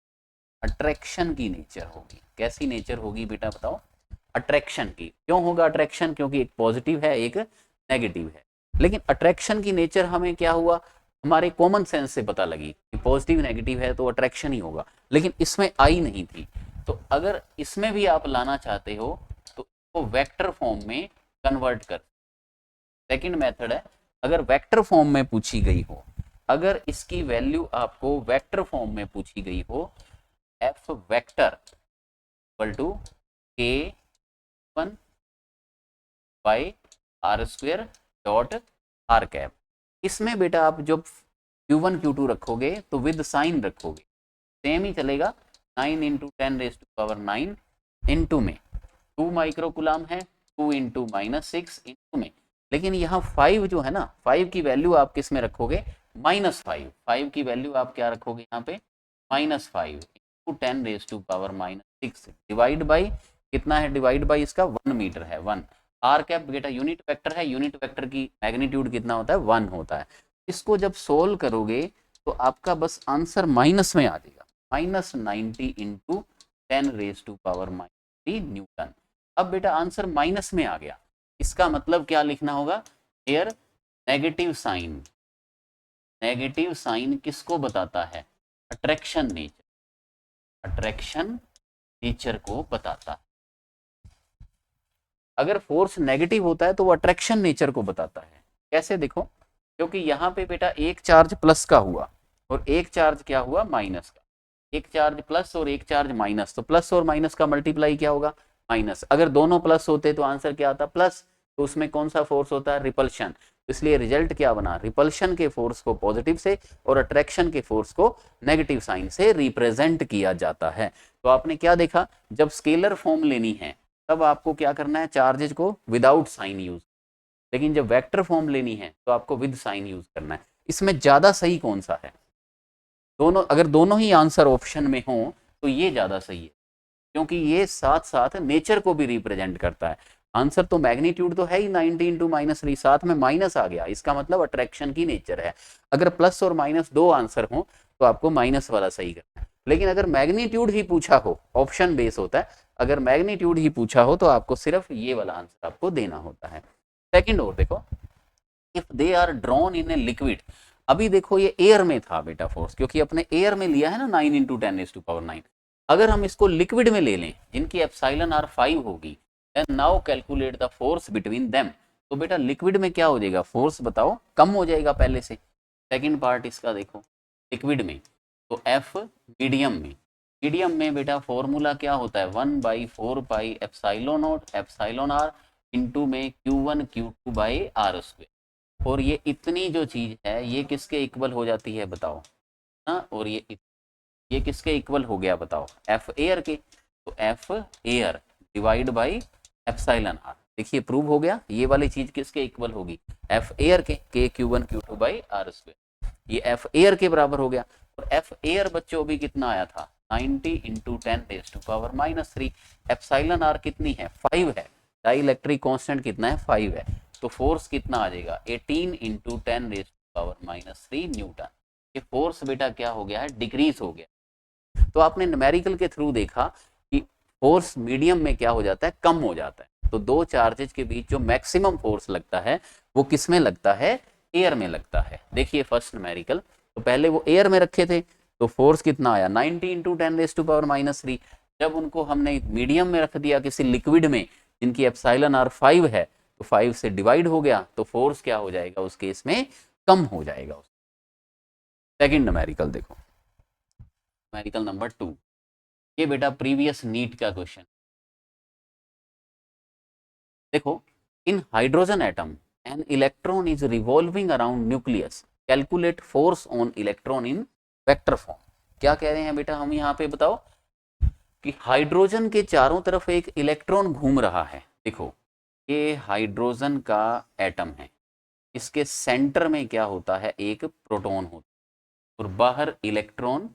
अट्रैक्शन की नेचर होगी। कैसी नेचर होगी बेटा बताओ, अट्रैक्शन की। क्यों होगा अट्रैक्शन, क्योंकि एक पॉजिटिव है एक नेगेटिव है। लेकिन अट्रैक्शन की नेचर हमें क्या हुआ, हमारे कॉमन सेंस से पता लगी कि पॉजिटिव नेगेटिव है तो अट्रैक्शन ही होगा, लेकिन इसमें आई नहीं थी। तो अगर इसमें भी आप लाना चाहते हो तो इसको वेक्टर फॉर्म में कन्वर्ट कर, सेकंड मेथड है। अगर वेक्टर फॉर्म में पूछी गई हो, अगर इसकी वैल्यू आपको वेक्टर फॉर्म में पूछी गई हो, F vector equal to K one by are square dot R cap, इसमें बेटा आप जब Q1 Q2 रखोगे तो विद साइन रखोगे, सेम ही चलेगा। 9 इंटू 10⁻⁹ इंटू में 2 माइक्रोकुलाम है, 2 इंटू -6 इंटू में, लेकिन यहाँ 5 जो है ना, 5 की वैल्यू आप किस में रखोगे, -5। 5 की वैल्यू आप क्या रखोगे यहाँ पे, -5 इंटू 10⁻⁻6 डिवाइड बाई कितना है, डिवाइड बाई इसका 1 मीटर है 1। आर कैप बेटा यूनिट वेक्टर है, यूनिट वेक्टर की मैग्नीट्यूड कितना होता है 1 होता है। इसको जब सोल्व करोगे तो आपका बस आंसर माइनस में आ जाएगा, -90 इंटू 10⁻³ न्यूटन। अब बेटा आंसर माइनस में आ गया, इसका मतलब क्या लिखना होगा, here negative sign. Negative sign किसको बताता है, अट्रैक्शन नेचर, अट्रैक्शन नेचर को बताता है। अगर फोर्स नेगेटिव होता है तो वो अट्रैक्शन नेचर को बताता है। कैसे देखो, क्योंकि यहाँ पे बेटा एक चार्ज प्लस का हुआ और एक चार्ज क्या हुआ माइनस का, एक चार्ज प्लस और एक चार्ज माइनस, तो प्लस और माइनस का मल्टीप्लाई क्या होगा माइनस। अगर दोनों प्लस होते तो आंसर क्या आता प्लस, तो उसमें कौन सा फोर्स होता है, रिपल्शन। इसलिए रिजल्ट क्या बना, रिपल्शन के फोर्स को पॉजिटिव से और अट्रैक्शन के फोर्स को नेगेटिव साइन से रिप्रेजेंट किया जाता है। तो आपने क्या देखा, जब स्केलर फॉर्म लेनी है तब आपको क्या करना है, चार्जेज को विदाउट साइन यूज, लेकिन जब वेक्टर फॉर्म लेनी है तो आपको विद साइन यूज करना है। इसमें ज्यादा सही कौन सा है, दोनों, अगर दोनों ही आंसर ऑप्शन में हो तो ये ज्यादा सही है, क्योंकि ये साथ साथ नेचर को भी रिप्रेजेंट करता है। आंसर तो मैग्नीट्यूड तो है ही 90 इंटू -3, साथ में माइनस आ गया, इसका मतलब अट्रैक्शन की नेचर है। अगर प्लस और माइनस दो आंसर हो तो आपको माइनस वाला सही करना है, लेकिन अगर मैग्नीट्यूड ही पूछा हो, ऑप्शन बेस होता है, अगर मैग्नीट्यूड ही पूछा हो तो आपको सिर्फ ये वाला आंसर आपको देना होता है। सेकंड और देखो, if they are drawn in a liquid, अभी देखो ये एयर में था बेटा फोर्स, क्योंकि अपने एयर में लिया है ना 9 इंटू 10⁻⁹। अगर हम इसको लिक्विड में ले लें जिनकी एप्सिलॉन आर 5 होगी, then now calculate the force between them. तो बेटा लिक्विड में क्या हो जाएगा, फोर्स बताओ कम हो जाएगा पहले से। सेकंड पार्ट इसका देखो, लिक्विड में तो एफ, मीडियम में, मीडियम में बेटा फॉर्मूला क्या होता है 1/4 pi epsilon naught epsilon R into में Q1 Q2 by are square. और ये इतनी जो चीज है ये किसके इक्वल हो जाती है बताओ, हाँ, और ये किसके इक्वल हो गया बताओ, एफ एयर के। तो F air divide by epsilon R, देखिए प्रूव हो गया, ये वाली चीज किसके इक्वल होगी, F air K Q1 Q2 by are square, ये एफ एयर के बराबर हो गया। और एफ एयर बच्चों भी कितना आया था 90 इंटू 10⁻⁻3। एप्सिलॉन आर कितनी है 5 है, डाई इलेक्ट्रिक कॉन्स्टेंट कितना है 5 है, तो फोर्स कितना आ जाएगा 18 इंटू 10⁻³ न्यूटन। ये फोर्स बेटा क्या हो गया है, डिक्रीज हो गया। तो आपने न्यूमेरिकल के थ्रू देखा कि फोर्स मीडियम में क्या हो जाता है, कम हो जाता है। तो दो चार्जेज के बीच जो मैक्सिमम फोर्स लगता है वो किस में लगता है, एयर में लगता है। देखिए फर्स्ट न्यूमेरिकल, तो पहले वो एयर में रखे थे तो फोर्स कितना आया 90 इंटू 10⁻⁻3। जब उनको हमने मीडियम में रख दिया किसी लिक्विड में जिनकी एप्सिलॉन आर 5 है, तो 5 से डिवाइड हो गया, तो फोर्स क्या हो जाएगा उस केस में, कम हो जाएगा। सेकंड न्यूमेरिकल देखो, न्यूमेरिकल नंबर 2, ये बेटा प्रीवियस नीट का क्वेश्चन। देखो, in hydrogen atom an electron is revolving around nucleus, calculate force on electron in vector form. क्या कह रहे हैं बेटा हम यहाँ पे बताओ कि हाइड्रोजन के चारों तरफ एक इलेक्ट्रॉन घूम रहा है। देखो ये हाइड्रोजन का एटम है, इसके सेंटर में क्या होता है, एक प्रोटॉन होता है और बाहर इलेक्ट्रॉन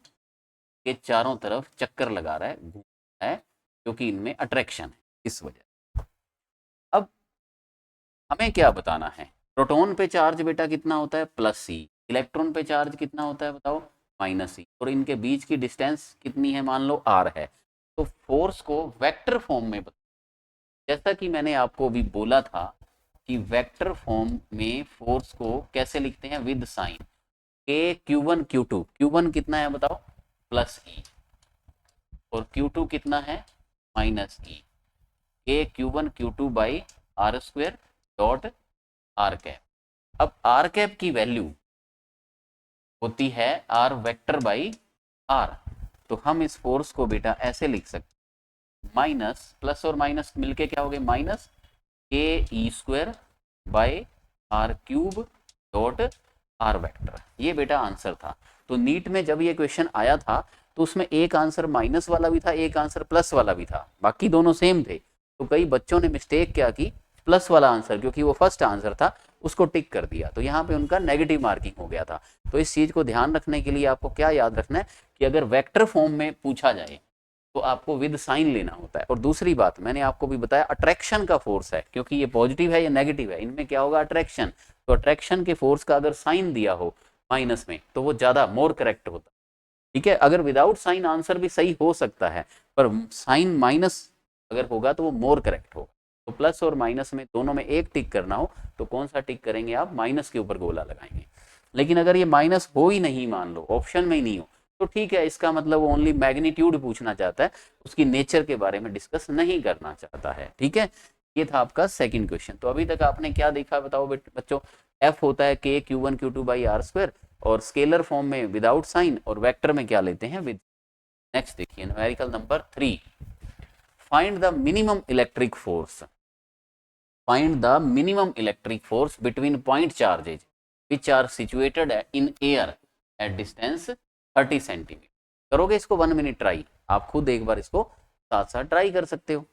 के चारों तरफ चक्कर लगा रहा है, घूम रहा है, क्योंकि इनमें अट्रैक्शन है इस वजह। अब हमें क्या बताना है, प्रोटॉन पे चार्ज बेटा कितना होता है +c, इलेक्ट्रॉन पे चार्ज कितना होता है बताओ -c, और इनके बीच की डिस्टेंस कितनी है मान लो r है। तो फोर्स को वेक्टर फॉर्म में जैसा कि मैंने आपको अभी बोला था कि वेक्टर फॉर्म में फोर्स को कैसे लिखते हैं, विद साइन के Q1 Q2, Q1 कितना है बताओ +e और Q2 कितना है -e, K Q1 Q2 by are square dot R cap. अब आर कैप की वैल्यू होती है आर वेक्टर बाई आर, तो हम इस फोर्स को बेटा ऐसे लिख सकते माइनस प्लस और माइनस मिलके क्या हो गए minus k e square by are cube dot are vector. ये बेटा आंसर था। तो नीट में जब ये क्वेश्चन आया था तो उसमें एक आंसर माइनस वाला भी था, एक आंसर प्लस वाला भी था, बाकी दोनों सेम थे। तो कई बच्चों ने मिस्टेक क्या की, प्लस वाला आंसर क्योंकि वो फर्स्ट आंसर था उसको टिक कर दिया, तो यहाँ पे उनका नेगेटिव मार्किंग हो गया था। तो इस चीज को ध्यान रखने के लिए आपको क्या याद रखना है कि अगर वेक्टर फॉर्म में पूछा जाए तो आपको विद साइन लेना होता है। और दूसरी बात मैंने आपको भी बताया, अट्रैक्शन का फोर्स है, क्योंकि ये पॉजिटिव है या नेगेटिव है, इनमें क्या होगा अट्रैक्शन। तो अट्रैक्शन के फोर्स का अगर साइन दिया हो माइनस में तो वो ज्यादा मोर करेक्ट होता है। ठीक है, अगर विदाउट साइन आंसर भी सही हो सकता है, पर साइन माइनस अगर होगा तो वो मोर करेक्ट होगा। तो प्लस और माइनस में दोनों में एक टिक करना हो तो कौन सा टिक करेंगे आप, माइनस के ऊपर गोला लगाएंगे। लेकिन अगर ये माइनस हो ही नहीं, मान लो ऑप्शन में ही नहीं हो, तो ठीक है, इसका मतलब वो ओनली मैग्नीट्यूड पूछना चाहता है, उसकी नेचर के बारे में डिस्कस नहीं करना चाहता है। ठीक है, ये था आपका सेकंड क्वेश्चन। तो अभी तक आपने क्या देखा बताओ बच्चों, एफ होता है K Q1 Q2 by are square, और स्केलर फॉर्म में विदाउट साइन, और वेक्टर में क्या लेते हैं विद। नेक्स्ट देखिए numerical number 3, find the minimum electric force, find the minimum electric force between point charges which are situated in air at distance 30 centimetre. करोगे इसको 1 मिनट ट्राई, आप खुद एक बार इसको साथ साथ ट्राई कर सकते हो।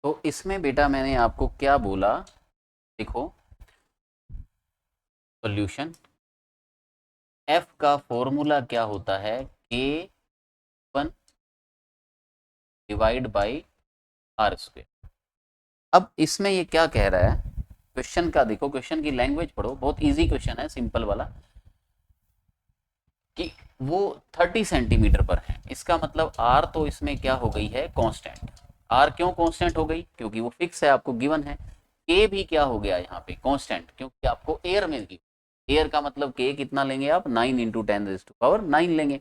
तो इसमें बेटा मैंने आपको क्या बोला, देखो सॉल्यूशन, एफ का फॉर्मूला क्या होता है, K one divide by are square. अब इसमें ये क्या कह रहा है, क्वेश्चन का देखो, क्वेश्चन की लैंग्वेज पढ़ो, बहुत इजी क्वेश्चन है, सिंपल वाला, कि वो 30 सेंटीमीटर पर है। इसका मतलब आर तो इसमें क्या हो गई है कांस्टेंट। आर क्यों कांस्टेंट हो गई, क्योंकि वो फिक्स है, आपको गिवन है। के भी क्या हो गया यहाँ पे कांस्टेंट, क्योंकि आपको एयर में गिवन, एयर का मतलब के कितना लेंगे आप, 9 इंटू 10⁻9 लेंगे।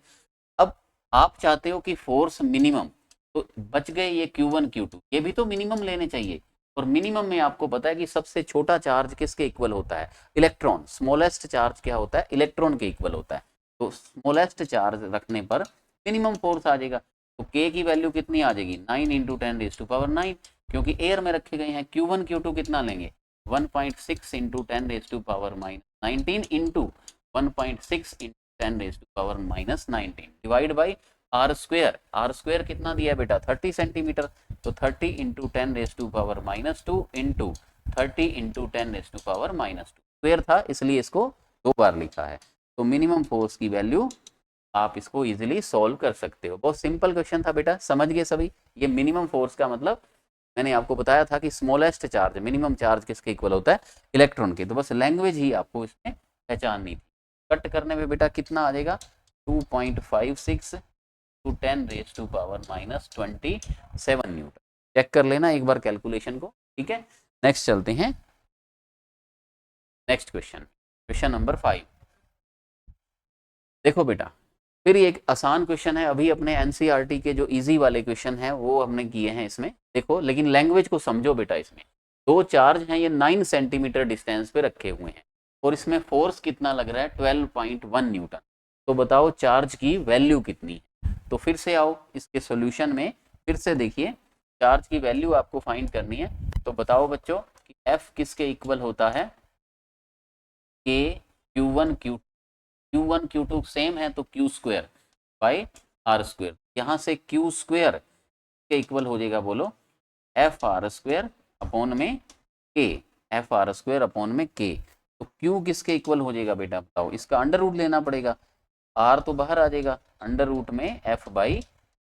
अब आप चाहते हो कि फोर्स मिनिमम, तो बच गए ये Q1 Q2, ये भी तो मिनिमम लेने चाहिए। और मिनिमम में आपको पता है कि सबसे छोटा चार्ज किसके इक्वल होता है, इलेक्ट्रॉन। स्मॉलेस्ट चार्ज क्या होता है, इलेक्ट्रॉन के इक्वल होता है। तो स्मॉलेस्ट चार्ज रखने पर मिनिमम फोर्स आ जाएगा। तो के की वैल्यू कितनी आ जाएगी, 9 इंटू 10⁻9, क्योंकि एयर में रखे गए हैं। Q1 Q2 कितना लेंगे, 1.6 into 10⁻19 into 1.6 10⁻19 divide by are square. R square कितना दिया है बेटा, 30 सेंटीमीटर। तो 30 इंटू 10⁻2 इंटू 30 इंटू 10⁻2 स्क्वेयर था, इसलिए इसको 2 बार लिखा है। तो मिनिमम फोर्स की वैल्यू आप इसको इजीली सॉल्व कर सकते हो। बहुत सिंपल क्वेश्चन था बेटा, समझ गए सभी। ये मिनिमम फोर्स का मतलब मैंने आपको बताया था कि स्मॉलेस्ट चार्ज, मिनिमम चार्ज किसके इक्वल होता है, इलेक्ट्रॉन के। तो बस लैंग्वेज ही आपको इसमें पहचाननी थी। कट करने में बेटा कितना आ जाएगा, 2.56 टू 10⁻⁻27 न्यूटन। चेक कर लेना एक बार कैलकुलेशन को। ठीक है, नेक्स्ट चलते हैं, नेक्स्ट क्वेश्चन, क्वेश्चन नंबर 5। देखो बेटा, फिर एक आसान क्वेश्चन है। अभी अपने एनसीईआरटी के जो इजी वाले क्वेश्चन हैं वो हमने किए हैं इसमें, देखो लेकिन लैंग्वेज को समझो बेटा। इसमें 2 चार्ज हैं, ये 9 सेंटीमीटर डिस्टेंस पे रखे हुए हैं, और इसमें फोर्स कितना लग रहा है, 12.1 न्यूटन। तो बताओ चार्ज की वैल्यू कितनी है। तो फिर से आओ इसके सॉल्यूशन में, फिर से देखिए चार्ज की वैल्यू आपको फाइंड करनी है। तो बताओ बच्चों कि एफ किसके इक्वल होता है, के Q1 Q2 सेम है, तो Q square by are square. यहाँ से Q स्क्वायर के इक्वल हो जाएगा, बोलो एफ आर स्क्वायर अपॉन में के, एफ आर स्क्वायर अपॉन में के। तो क्यू किसके इक्वल हो जाएगा बेटा बताओ, इसका अंडर रूट लेना पड़ेगा, आर तो बाहर आ जाएगा, अंडर रूट में एफ बाई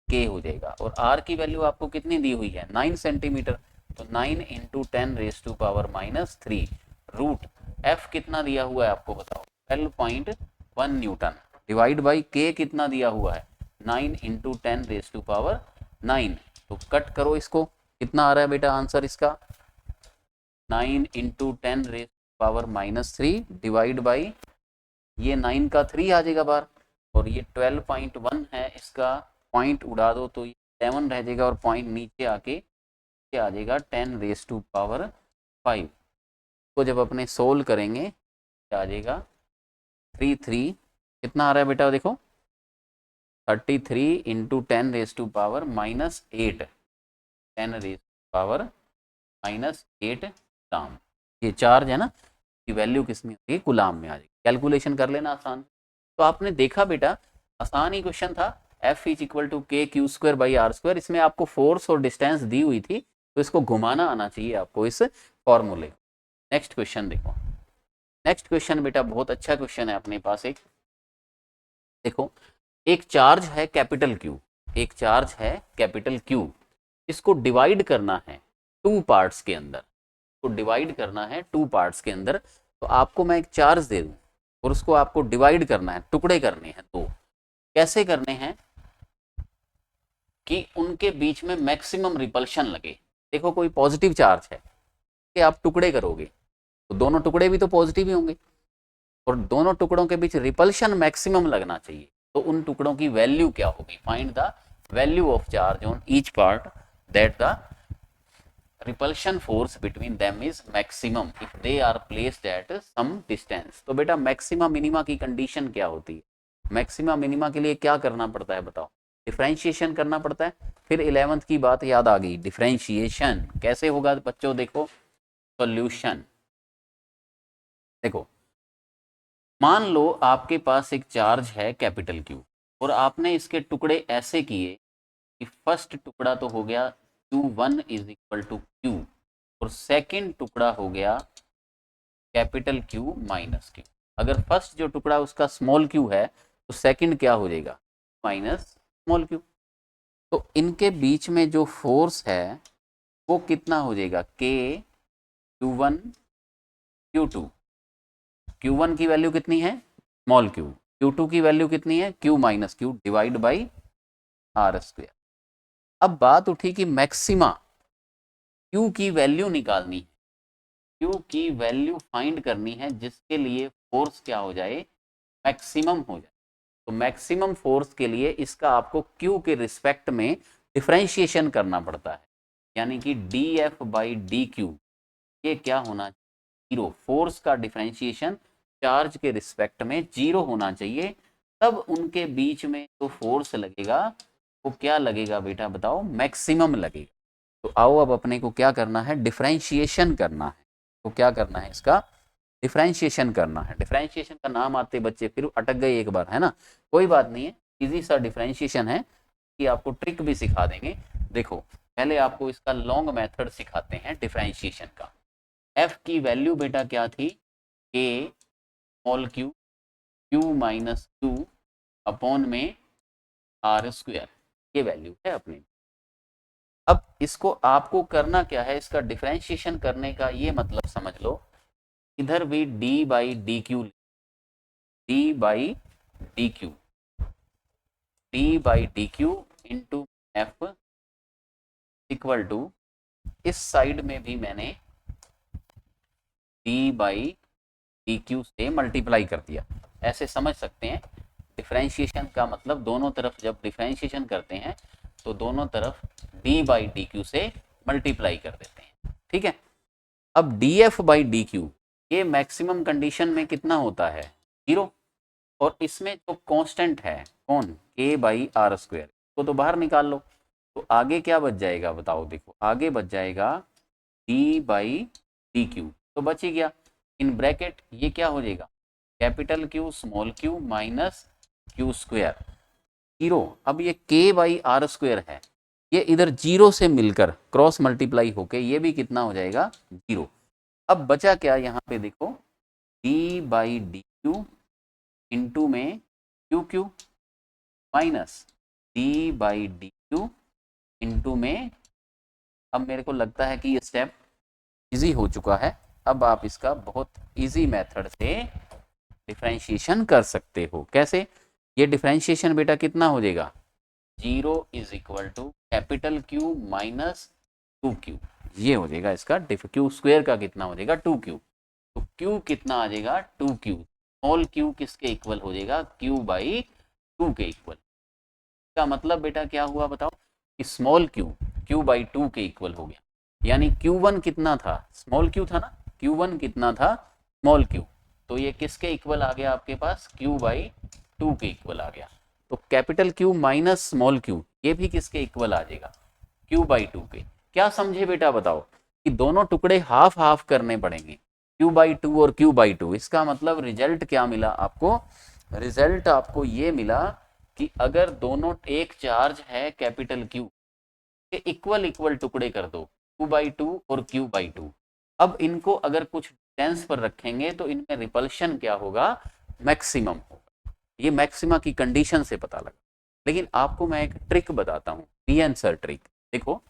के हो जाएगा। और आर की वैल्यू आपको कितनी दी हुई है 9 सेंटीमीटर, तो 9 इंटू 10⁻³ रूट एफ कितना दिया हुआ है आपको बताओ 12.1 न्यूटन डिवाइड बाई के कितना दिया हुआ है 9 इंटू 10⁻⁹। तो कट करो इसको, कितना आ रहा है बेटा आंसर इसका 9 इंटू 10⁻³ डिवाइड बाई ये 9 का 3 आ जाएगा बार, और ये 12.1 है, इसका पॉइंट उड़ा दो तो ये 7 रह जाएगा, और पॉइंट नीचे आके आ जाएगा 10⁵ को जब अपने सोल्व करेंगे आ जाएगा 33 कितना आ रहा है बेटा देखो 33 इंटू 10⁻⁻8 10⁻⁻8 ग्राम। ये चार्ज है ना, की वैल्यू किसमें होती है गुलाम में आ जाएगी। कैलकुलेशन कर लेना आसान। तो आपने देखा बेटा आसान ही क्वेश्चन था, F is equal to K Q square by are square. इसमें आपको फोर्स और डिस्टेंस दी हुई थी, तो इसको घुमाना आना चाहिए आपको इस फॉर्मूले। नेक्स्ट क्वेश्चन देखो, नेक्स्ट क्वेश्चन बेटा बहुत अच्छा क्वेश्चन है अपने पास। एक देखो, एक चार्ज है कैपिटल क्यू, एक चार्ज है कैपिटल क्यू, इसको डिवाइड करना है 2 पार्ट्स के अंदर, तो डिवाइड करना है 2 पार्ट्स के अंदर। तो आपको मैं एक चार्ज दे दूं और उसको आपको डिवाइड करना है, टुकड़े करने हैं। तो कैसे करने हैं कि उनके बीच में मैक्सिमम रिपल्शन लगे। देखो कोई पॉजिटिव चार्ज है कि आप टुकड़े करोगे तो दोनों टुकड़े भी तो पॉजिटिव ही होंगे, और दोनों टुकड़ों के बीच रिपल्शन मैक्सिमम लगना चाहिए। तो उन टुकड़ों की वैल्यू क्या होगी, find the value of charge on each part that the repulsion force between them is maximum if they are placed at some distance. तो बेटा मैक्सिमा मिनिमा की कंडीशन क्या होती है, मैक्सिमा मिनिमा के लिए क्या करना पड़ता है बताओ, डिफरेंशिएशन करना पड़ता है। फिर 11th की बात याद आ गई, डिफरेंशिएशन कैसे होगा बच्चों, देखो सॉल्यूशन। देखो मान लो आपके पास एक चार्ज है कैपिटल क्यू, और आपने इसके टुकड़े ऐसे किए कि फर्स्ट टुकड़ा तो हो गया Q1 is equal to Q, और सेकंड टुकड़ा हो गया कैपिटल Q माइनस Q। अगर फर्स्ट जो टुकड़ा उसका स्मॉल q है तो सेकंड क्या हो जाएगा माइनस स्मॉल q। तो इनके बीच में जो फोर्स है वो कितना हो जाएगा K Q1 Q2। Q1 की वैल्यू कितनी है स्मॉल q, Q2 की वैल्यू कितनी है Q minus Q divide by are square. अब बात उठी कि मैक्सिमा Q की वैल्यू निकालनी है, Q की वैल्यू फाइंड करनी है जिसके लिए फोर्स क्या हो जाए मैक्सिमम हो जाए। तो मैक्सिमम फोर्स के लिए इसका आपको Q के रिस्पेक्ट में डिफरेंशिएशन करना पड़ता है, यानी कि dF बाई dQ ये क्या होना चाहिए 0। फोर्स का डिफरेंशिएशन चार्ज के रिस्पेक्ट में 0 होना चाहिए, तब उनके बीच में जो फोर्स लगेगा वो क्या लगेगा बेटा बताओ मैक्सिमम लगेगा। तो आओ अब अपने को क्या करना है डिफरेंशिएशन करना है। तो क्या करना है इसका डिफरेंशिएशन करना है। डिफरेंशिएशन का नाम आते बच्चे फिर अटक गए एक बार है ना, कोई बात नहीं है, इजी सा डिफरेंशिएशन है कि आपको ट्रिक भी सिखा देंगे। देखो पहले आपको इसका लॉन्ग मेथड सिखाते हैं डिफरेंशिएशन का। f की वैल्यू बेटा क्या थी k small q q minus q upon में आर स्क्वायर, ये वैल्यू है अपनी। अब इसको आपको करना क्या है, इसका डिफरेंशिएशन करने का ये मतलब समझ लो, इधर भी d by D Q, D by D Q, D by D Q into F equal to इस साइड में भी मैंने डी बाई डी क्यू से मल्टीप्लाई कर दिया। ऐसे समझ सकते हैं डिफरेंशिएशन का मतलब दोनों तरफ जब डिफरेंशिएशन करते हैं तो दोनों तरफ डी बाई डी क्यू से मल्टीप्लाई कर देते हैं, ठीक है। अब D F by D Q ये मैक्सिमम कंडीशन में कितना होता है 0, और इसमें जो कांस्टेंट है कौन k बाई आर स्क्वायर को तो बाहर निकाल लो। तो आगे क्या बच जाएगा बताओ, देखो आगे बच जाएगा d बाई डी क्यू, तो बच ही गया। इन ब्रैकेट ये क्या हो जाएगा capital Q small q minus Q square 0। अब ये k बाई आर स्क्वायर है, ये इधर जीरो से मिलकर क्रॉस मल्टीप्लाई होके ये भी कितना हो जाएगा, जीरो। अब बचा क्या यहाँ पे देखो, d by D Q into में q q minus d by D Q into में, अब मेरे को लगता है कि ये स्टेप इजी हो चुका है। अब आप इसका बहुत इजी मेथड से डिफरेंशिएशन कर सकते हो। कैसे? ये डिफरेंशिएशन बेटा कितना हो जाएगा, zero is equal to capital Q minus 2q, ये हो जाएगा इसका क्यू स्क्वायर का कितना हो जाएगा 2q। तो q कितना आ जाएगा 2q, स्मॉल q किसके इक्वल हो जाएगा, q बाई 2 के इक्वल। इसका मतलब बेटा क्या हुआ बताओ, कि स्मॉल q बाई 2 के इक्वल हो गया। यानी q1 कितना था, स्मॉल q था ना, q1 कितना था, स्मॉल q, तो ये किसके इक्वल आ गया आपके पास, q बाई 2 के इक्वल आ गया। तो capital Q minus small q ये भी किसके इक्वल आ जाएगा, q बाई 2 के। क्या समझे बेटा बताओ, कि दोनों टुकड़े हाफ हाफ करने पड़ेंगे, q बाई 2 और q बाई 2। इसका मतलब रिजल्ट क्या मिला आपको, रिजल्ट आपको ये मिला कि अगर दोनों एक चार्ज है कैपिटल Q के इक्वल इक्वल टुकड़े कर दो, q बाई 2 और q बाई 2। अब इनको अगर कुछ डिस्टेंस पर रखेंगे तो इनमें रिपल्शन क्या होगा, मैक्सिमम होगा। ये मैक्सिमा की कंडीशन से पता लगा। लेकिन आपको मैं एक ट्रिक बताता हूँ, पी आंसर ट्रिक। देखो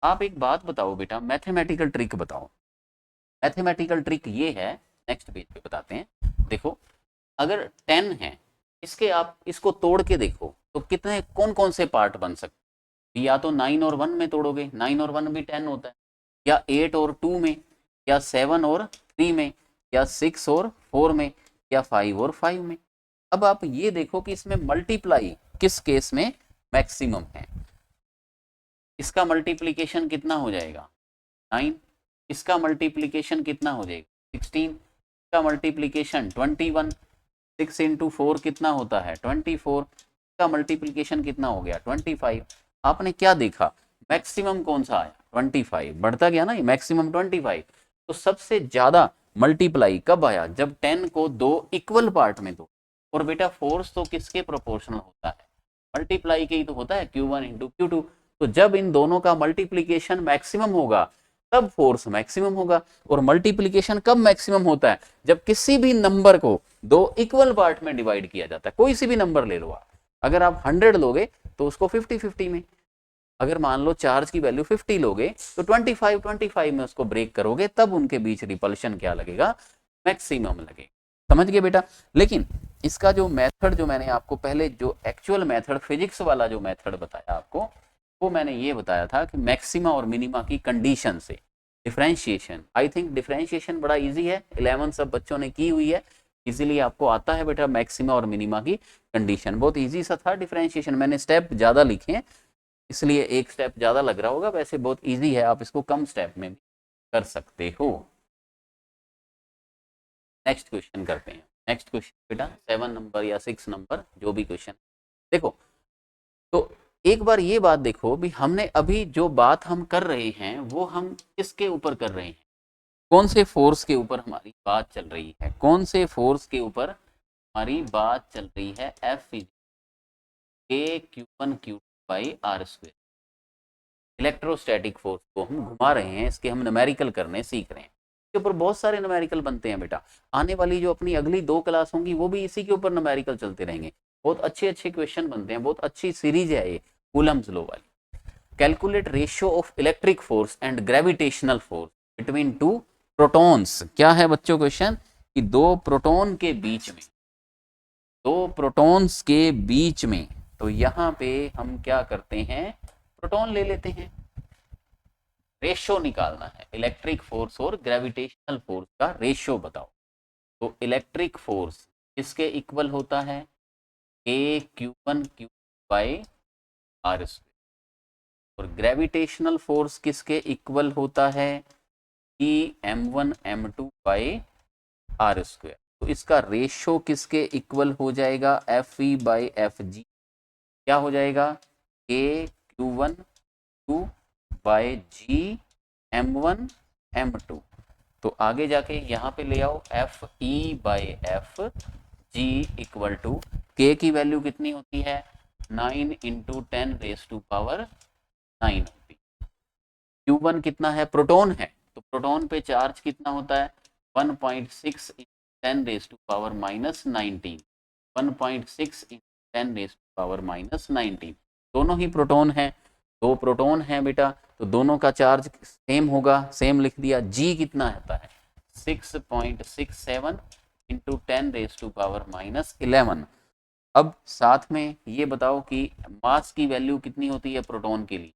आप एक बात बताओ बेटा, मैथमेटिकल ट्रिक बताओ। मैथमेटिकल ट्रिक ये है, नेक्स्ट पेज पे बताते हैं। देखो अगर 10 है, इसके आप इसको तोड़ के देखो तो कितने कौन कौन से पार्ट बन सकते, या तो 9 और 1 में तोड़ोगे, 9 और 1 भी 10 होता है, या 8 और 2 में, या 7 और 3 में, या 6 और 4 में, या 5 और 5 में। अब आप ये देखो कि इसमें मल्टीप्लाई किस केस में मैक्सिमम है। इसका मल्टीप्लिकेशन कितना हो जाएगा 9, इसका मल्टीप्लिकेशन कितना हो जाएगा 16, इसका मल्टीप्लिकेशन 21, 6 इंटू 4 कितना होता है 24, इसका मल्टीप्लिकेशन कितना हो गया 25। आपने क्या देखा, मैक्सिमम कौन सा आया 25, बढ़ता गया ना ये मैक्सिमम 25। तो सबसे ज्यादा मल्टीप्लाई कब आया, जब 10 को दो इक्वल पार्ट में दो। और बेटा फोर्स तो किसके प्रोपोर्शनल होता है, मल्टीप्लाई के ही तो होता है, Q1 इंटू Q2। तो जब इन दोनों का मल्टीप्लीकेशन मैक्सिमम होगा तब फोर्स मैक्सिमम होगा। और मल्टीप्लीकेशन कब मैक्सिमम होता है, जब किसी भी नंबर को दो इक्वल पार्ट में डिवाइड किया जाता है। कोई सी भी नंबर ले लो आप, अगर आप 100 लोगे तो उसको 50-50 में, अगर मान लो चार्ज की वैल्यू 50 लोगे तो 25-25 में उसको ब्रेक करोगे, तब उनके बीच रिपल्शन क्या लगेगा, मैक्सिमम लगेगा। समझ गए बेटा। लेकिन इसका जो मेथड जो मैंने आपको पहले जो एक्चुअल मेथड फिजिक्स वाला जो मेथड बताया आपको, वो मैंने ये बताया था कि मैक्सिमा और मिनिमा की कंडीशन से डिफरेंशिएशन। आई थिंक डिफरेंशिएशन बड़ा इजी है, 11 सब बच्चों ने की हुई है, इजीली आपको आता है बेटा मैक्सिमा और मिनिमा की कंडीशन। बहुत इजी सा था डिफरेंशिएशन, मैंने स्टेप ज़्यादा लिखे हैं इसलिए एक स्टेप ज़्यादा लग रहा होगा, वैसे बहुत इजी है, आप इसको कम स्टेप में भी कर सकते हो। नेक्स्ट क्वेश्चन करते हैं। नेक्स्ट क्वेश्चन बेटा 7 नंबर या 6 नंबर जो भी क्वेश्चन। देखो तो एक बार ये बात देखो भी, हमने अभी जो बात हम कर रहे हैं वो हम किसके ऊपर कर रहे हैं, कौन से फोर्स के ऊपर हमारी बात चल रही है, कौन से फोर्स के ऊपर हमारी बात चल रही है, F K Q1 Q2 by are square. Electrostatic force को हम घुमा रहे हैं, इसके हम न्यूमेरिकल करने सीख रहे हैं। इसके ऊपर बहुत सारे न्यूमेरिकल बनते हैं बेटा, आने वाली जो अपनी अगली 2 क्लास होंगी वो भी इसी के ऊपर न्यूमेरिकल चलते रहेंगे। बहुत अच्छे अच्छे क्वेश्चन बनते हैं, बहुत अच्छी सीरीज है ये कूलम्स लॉ वाली। Calculate ratio of electric force and gravitational force between 2 protons. क्या है बच्चों क्वेश्चन, कि दो प्रोटॉन के बीच में, दो प्रोटॉन्स के बीच में। तो यहाँ पे हम क्या करते हैं, प्रोटॉन ले लेते हैं, रेशियो निकालना है इलेक्ट्रिक फोर्स और ग्रेविटेशनल फोर्स का रेशियो बताओ। तो इलेक्ट्रिक फोर्स किसके इक्वल होता है, A Q1 Q by are square. और ग्रेविटेशनल फोर्स किसके इक्वल होता है, E M1 M2 by are square. तो इसका रेशियो किसके इक्वल हो जाएगा, FE बाई FG। क्या हो जाएगा, A Q1 Q by G M1 M2। तो आगे जाके यहाँ पे ले आओ FE by FG equal to K की वैल्यू कितनी होती है 9 इंटू 10⁻⁹ होती है। Q1 कितना है, प्रोटॉन है, तो प्रोटॉन पे चार्ज कितना होता है 1.6 × 10⁻⁻19, 1.6 × 10⁻⁻19, दोनों ही प्रोटॉन है, दो प्रोटॉन है बेटा, तो दोनों का चार्ज सेम होगा, सेम लिख दिया। G कितना आता है 6.67 इंटू 10⁻⁻11। अब साथ में ये बताओ कि मास की वैल्यू कितनी होती है प्रोटॉन के लिए।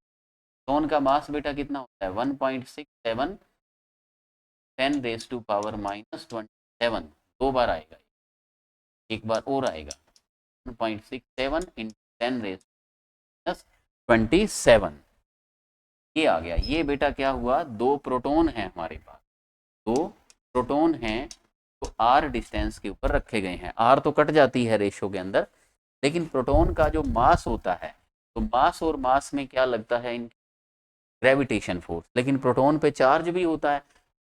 प्रोटॉन का मास बेटा कितना होता है 1.67 10⁻⁻27, दो बार आएगा, एक बार और आएगा 1.67 इंटू 10⁻27, ये आ गया। ये बेटा क्या हुआ, दो प्रोटॉन है हमारे पास, दो प्रोटॉन हैं तो r डिस्टेंस के ऊपर रखे गए हैं। r तो कट जाती है रेशो के अंदर, लेकिन प्रोटॉन का जो मास होता है, तो मास और मास में क्या लगता है, इन ग्रेविटेशन फोर्स। लेकिन प्रोटॉन पे चार्ज भी होता है,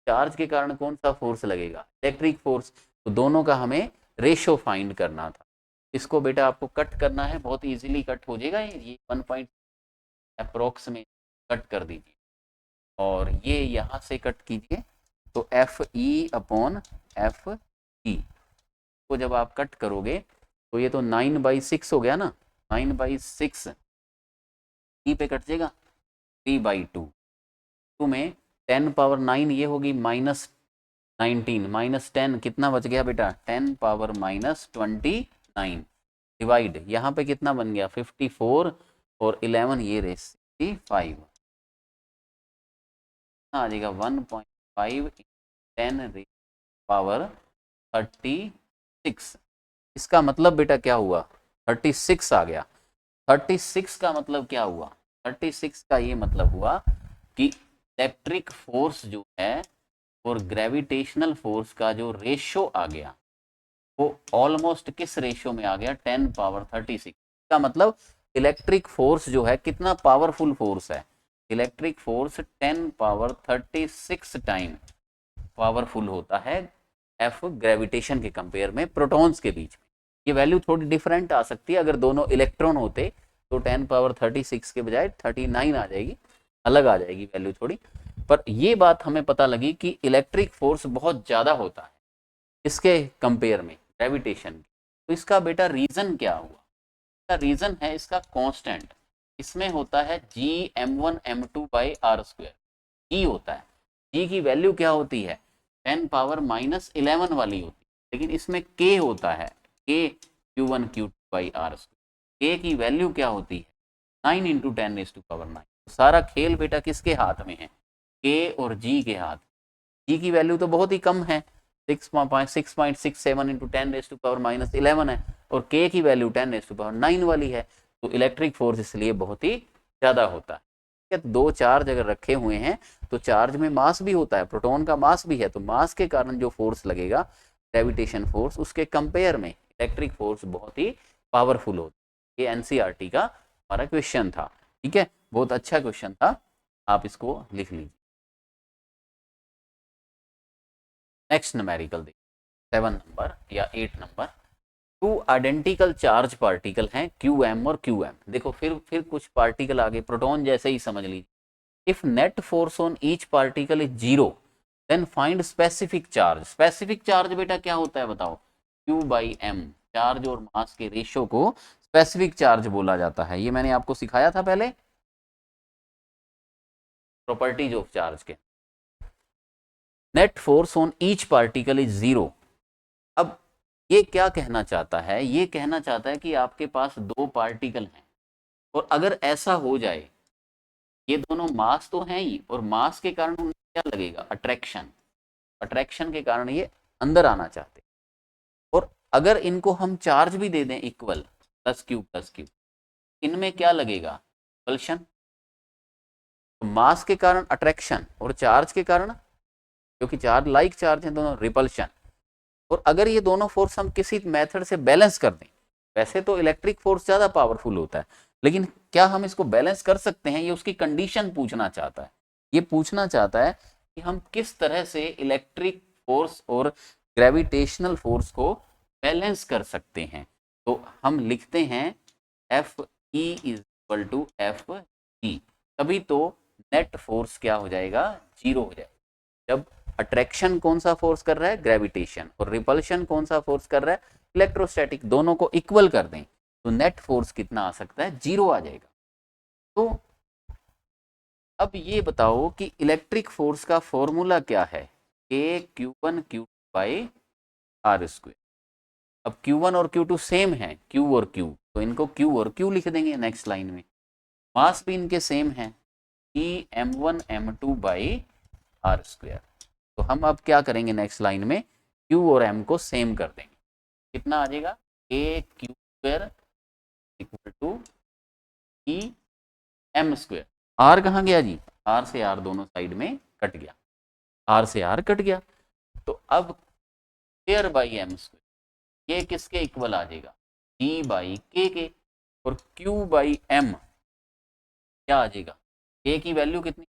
चार्ज के कारण कौन सा फोर्स लगेगा, इलेक्ट्रिक फोर्स। तो दोनों का हमें रेशो फाइंड करना था। इसको बेटा आपको कट करना है, बहुत इजीली कट हो जाएगा, ये 1 पॉइंट अप्रोक्स में कट कर दीजिए और ये यहाँ से कट कीजिए, तो FE/FE को जब आप कट करोगे तो ये तो 9/6 हो गया ना, 9/6 ई पे कट जाएगा, 3/2, 2 में 10⁻9 ये होगी -19, -10 कितना बच गया बेटा 10⁻⁻29, डिवाइड यहाँ पे कितना बन गया 54 और 11 ये रहे 65, आ जाएगा 1.5 10⁻36। इसका मतलब बेटा क्या हुआ 36 आ गया। 36 का मतलब क्या हुआ, 36 का ये मतलब हुआ कि इलेक्ट्रिक फोर्स जो है और ग्रेविटेशनल फोर्स का जो रेशो आ गया वो ऑलमोस्ट किस रेशो में आ गया 10⁻36। का मतलब इलेक्ट्रिक फोर्स जो है कितना पावरफुल फोर्स है, इलेक्ट्रिक फोर्स 10⁻36 टाइम पावरफुल होता है एफ ग्रेविटेशन के कंपेयर में प्रोटॉन्स के बीच में। ये वैल्यू थोड़ी डिफरेंट आ सकती है, अगर दोनों इलेक्ट्रॉन होते तो 10⁻36 के बजाय 39 आ जाएगी, अलग आ जाएगी वैल्यू थोड़ी। पर ये बात हमें पता लगी कि इलेक्ट्रिक फोर्स बहुत ज़्यादा होता है इसके कंपेयर में ग्रेविटेशन। तो इसका बेटा रीज़न क्या हुआ, इसका रीज़न है इसका कांस्टेंट, इसमें होता है G m1m2/r², G होता है, G की वैल्यू क्या होती है 10⁻⁻11 वाली होती है, लेकिन इसमें K होता है K Q1Q2/r², K की वैल्यू क्या होती है 9 इंटू 10⁻⁹। सारा खेल बेटा किसके हाथ में है, K और G के हाथ। G की वैल्यू तो बहुत ही कम है 6.67 इंटू 10⁻⁻11 है, और K की वैल्यू 10⁻9 वाली है, तो इलेक्ट्रिक फोर्स इसलिए बहुत ही ज़्यादा होता है। दो चार्ज अगर रखे हुए हैं तो चार्ज में मास भी होता है, प्रोटॉन का मास भी है, तो मास के कारण जो फोर्स लगेगा ग्रेविटेशन फोर्स, उसके कंपेयर में इलेक्ट्रिक फोर्स बहुत ही पावरफुल होता है। ये एनसीईआरटी का हमारा क्वेश्चन था, ठीक है, बहुत अच्छा क्वेश्चन था, आप इसको लिख लीजिए। नेक्स्ट न्यूमेरिकल देखिए 7 नंबर या 8 number. Two identical charge particle हैं QM और QM। देखो फिर कुछ पार्टिकल आगे प्रोटॉन जैसे ही समझ लीजिए। If net force on each particle is 0 then find specific charge. Specific charge बेटा क्या होता है बताओ, Q/M, चार्ज और मास के रेशो को स्पेसिफिक चार्ज बोला जाता है। ये मैंने आपको सिखाया था पहले प्रॉपर्टीज ऑफ चार्ज के। Net force on each particle is 0। अब ये क्या कहना चाहता है, ये कहना चाहता है कि आपके पास दो पार्टिकल हैं और अगर ऐसा हो जाए, ये दोनों मास तो हैं ही और मास के कारण उन्हें क्या लगेगा अट्रैक्शन, अट्रैक्शन के कारण ये अंदर आना चाहते हैं, और अगर इनको हम चार्ज भी दे दें इक्वल +Q+Q, इनमें क्या लगेगा रिपल्शन। तो मास के कारण अट्रैक्शन और चार्ज के कारण, क्योंकि चार्ज लाइक चार्ज है दोनों, रिपल्शन। और अगर ये दोनों फोर्स हम किसी मेथड से बैलेंस कर दें, वैसे तो इलेक्ट्रिक फोर्स ज़्यादा पावरफुल होता है, लेकिन क्या हम इसको बैलेंस कर सकते हैं, ये उसकी कंडीशन पूछना चाहता है। ये पूछना चाहता है कि हम किस तरह से इलेक्ट्रिक फोर्स और ग्रेविटेशनल फोर्स को बैलेंस कर सकते हैं। तो हम लिखते हैं E is equal to F G, तभी तो नेट फोर्स क्या हो जाएगा, जीरो हो जाएगा। जब अट्रैक्शन कौन सा फोर्स कर रहा है, ग्रेविटेशन, और रिपल्शन कौन सा फोर्स कर रहा है, इलेक्ट्रोस्टैटिक, दोनों को इक्वल कर दें तो नेट फोर्स कितना आ सकता है, जीरो आ जाएगा। तो अब ये बताओ कि इलेक्ट्रिक फोर्स का फॉर्मूला क्या है, K Q one Q by are square. अब Q1 और Q2 सेम है, Q और Q, तो इनको Q और Q लिख देंगे नेक्स्ट लाइन में। मास भी इनके सेम है, E m1 m2 by are square. तो हम अब क्या करेंगे नेक्स्ट लाइन में, Q और M को सेम कर देंगे। कितना आ जाएगा, a q square equal to e m square. R कहाँ गया जी, आर से आर दोनों साइड में कट गया, आर से आर कट गया। तो अब स्क्वायर बाई एम स्क्वायर, ये किसके इक्वल आ जाएगा, जी बाई के। और Q बाई एम क्या आ जाएगा, के की वैल्यू कितनी,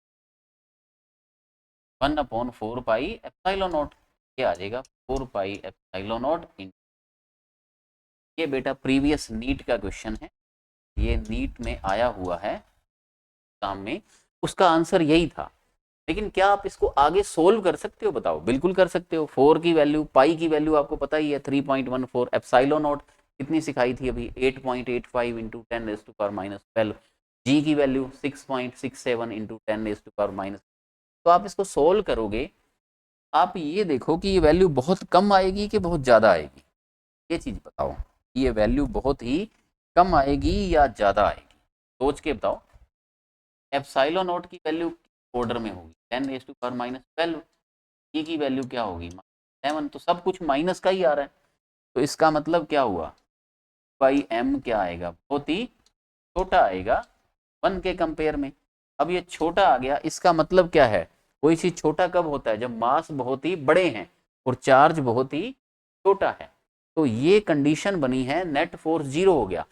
1/4 पाई एप्सिलॉन नॉट, ये आ जाएगा 4 पाई एप्सिलॉन नॉट। ये बेटा प्रीवियस नीट का क्वेश्चन है, ये नीट में आया हुआ है एग्जाम में, उसका आंसर यही था। लेकिन क्या आप इसको आगे सोल्व कर सकते हो, बताओ। बिल्कुल कर सकते हो। 4 की वैल्यू, पाई की वैल्यू आपको पता ही है 3.14, एप्सिलॉन नॉट कितनी सिखाई थी अभी, 8.85 into 10 raise to power -12, G की value 6.67 into 10 raise to power minus. तो आप इसको सोल्व करोगे, आप ये देखो कि ये वैल्यू बहुत कम आएगी कि बहुत ज़्यादा आएगी, ये चीज़ बताओ। ये वैल्यू बहुत ही कम आएगी या ज़्यादा आएगी, सोच के बताओ। एप्सिलॉन नॉट की वैल्यू ऑर्डर में होगी 10 रेज़ टू पावर -12, ई की वैल्यू क्या होगी 7, तो सब कुछ माइनस का ही आ रहा है। तो इसका मतलब क्या हुआ, बाई एम क्या आएगा, बहुत ही छोटा आएगा 1 के कंपेयर में। अब ये छोटा आ गया, इसका मतलब क्या है, कोई चीज छोटा कब होता है, जब मास बहुत ही बड़े हैं और चार्ज बहुत ही छोटा है। तो ये कंडीशन बनी है, नेट फोर्स जीरो हो गया।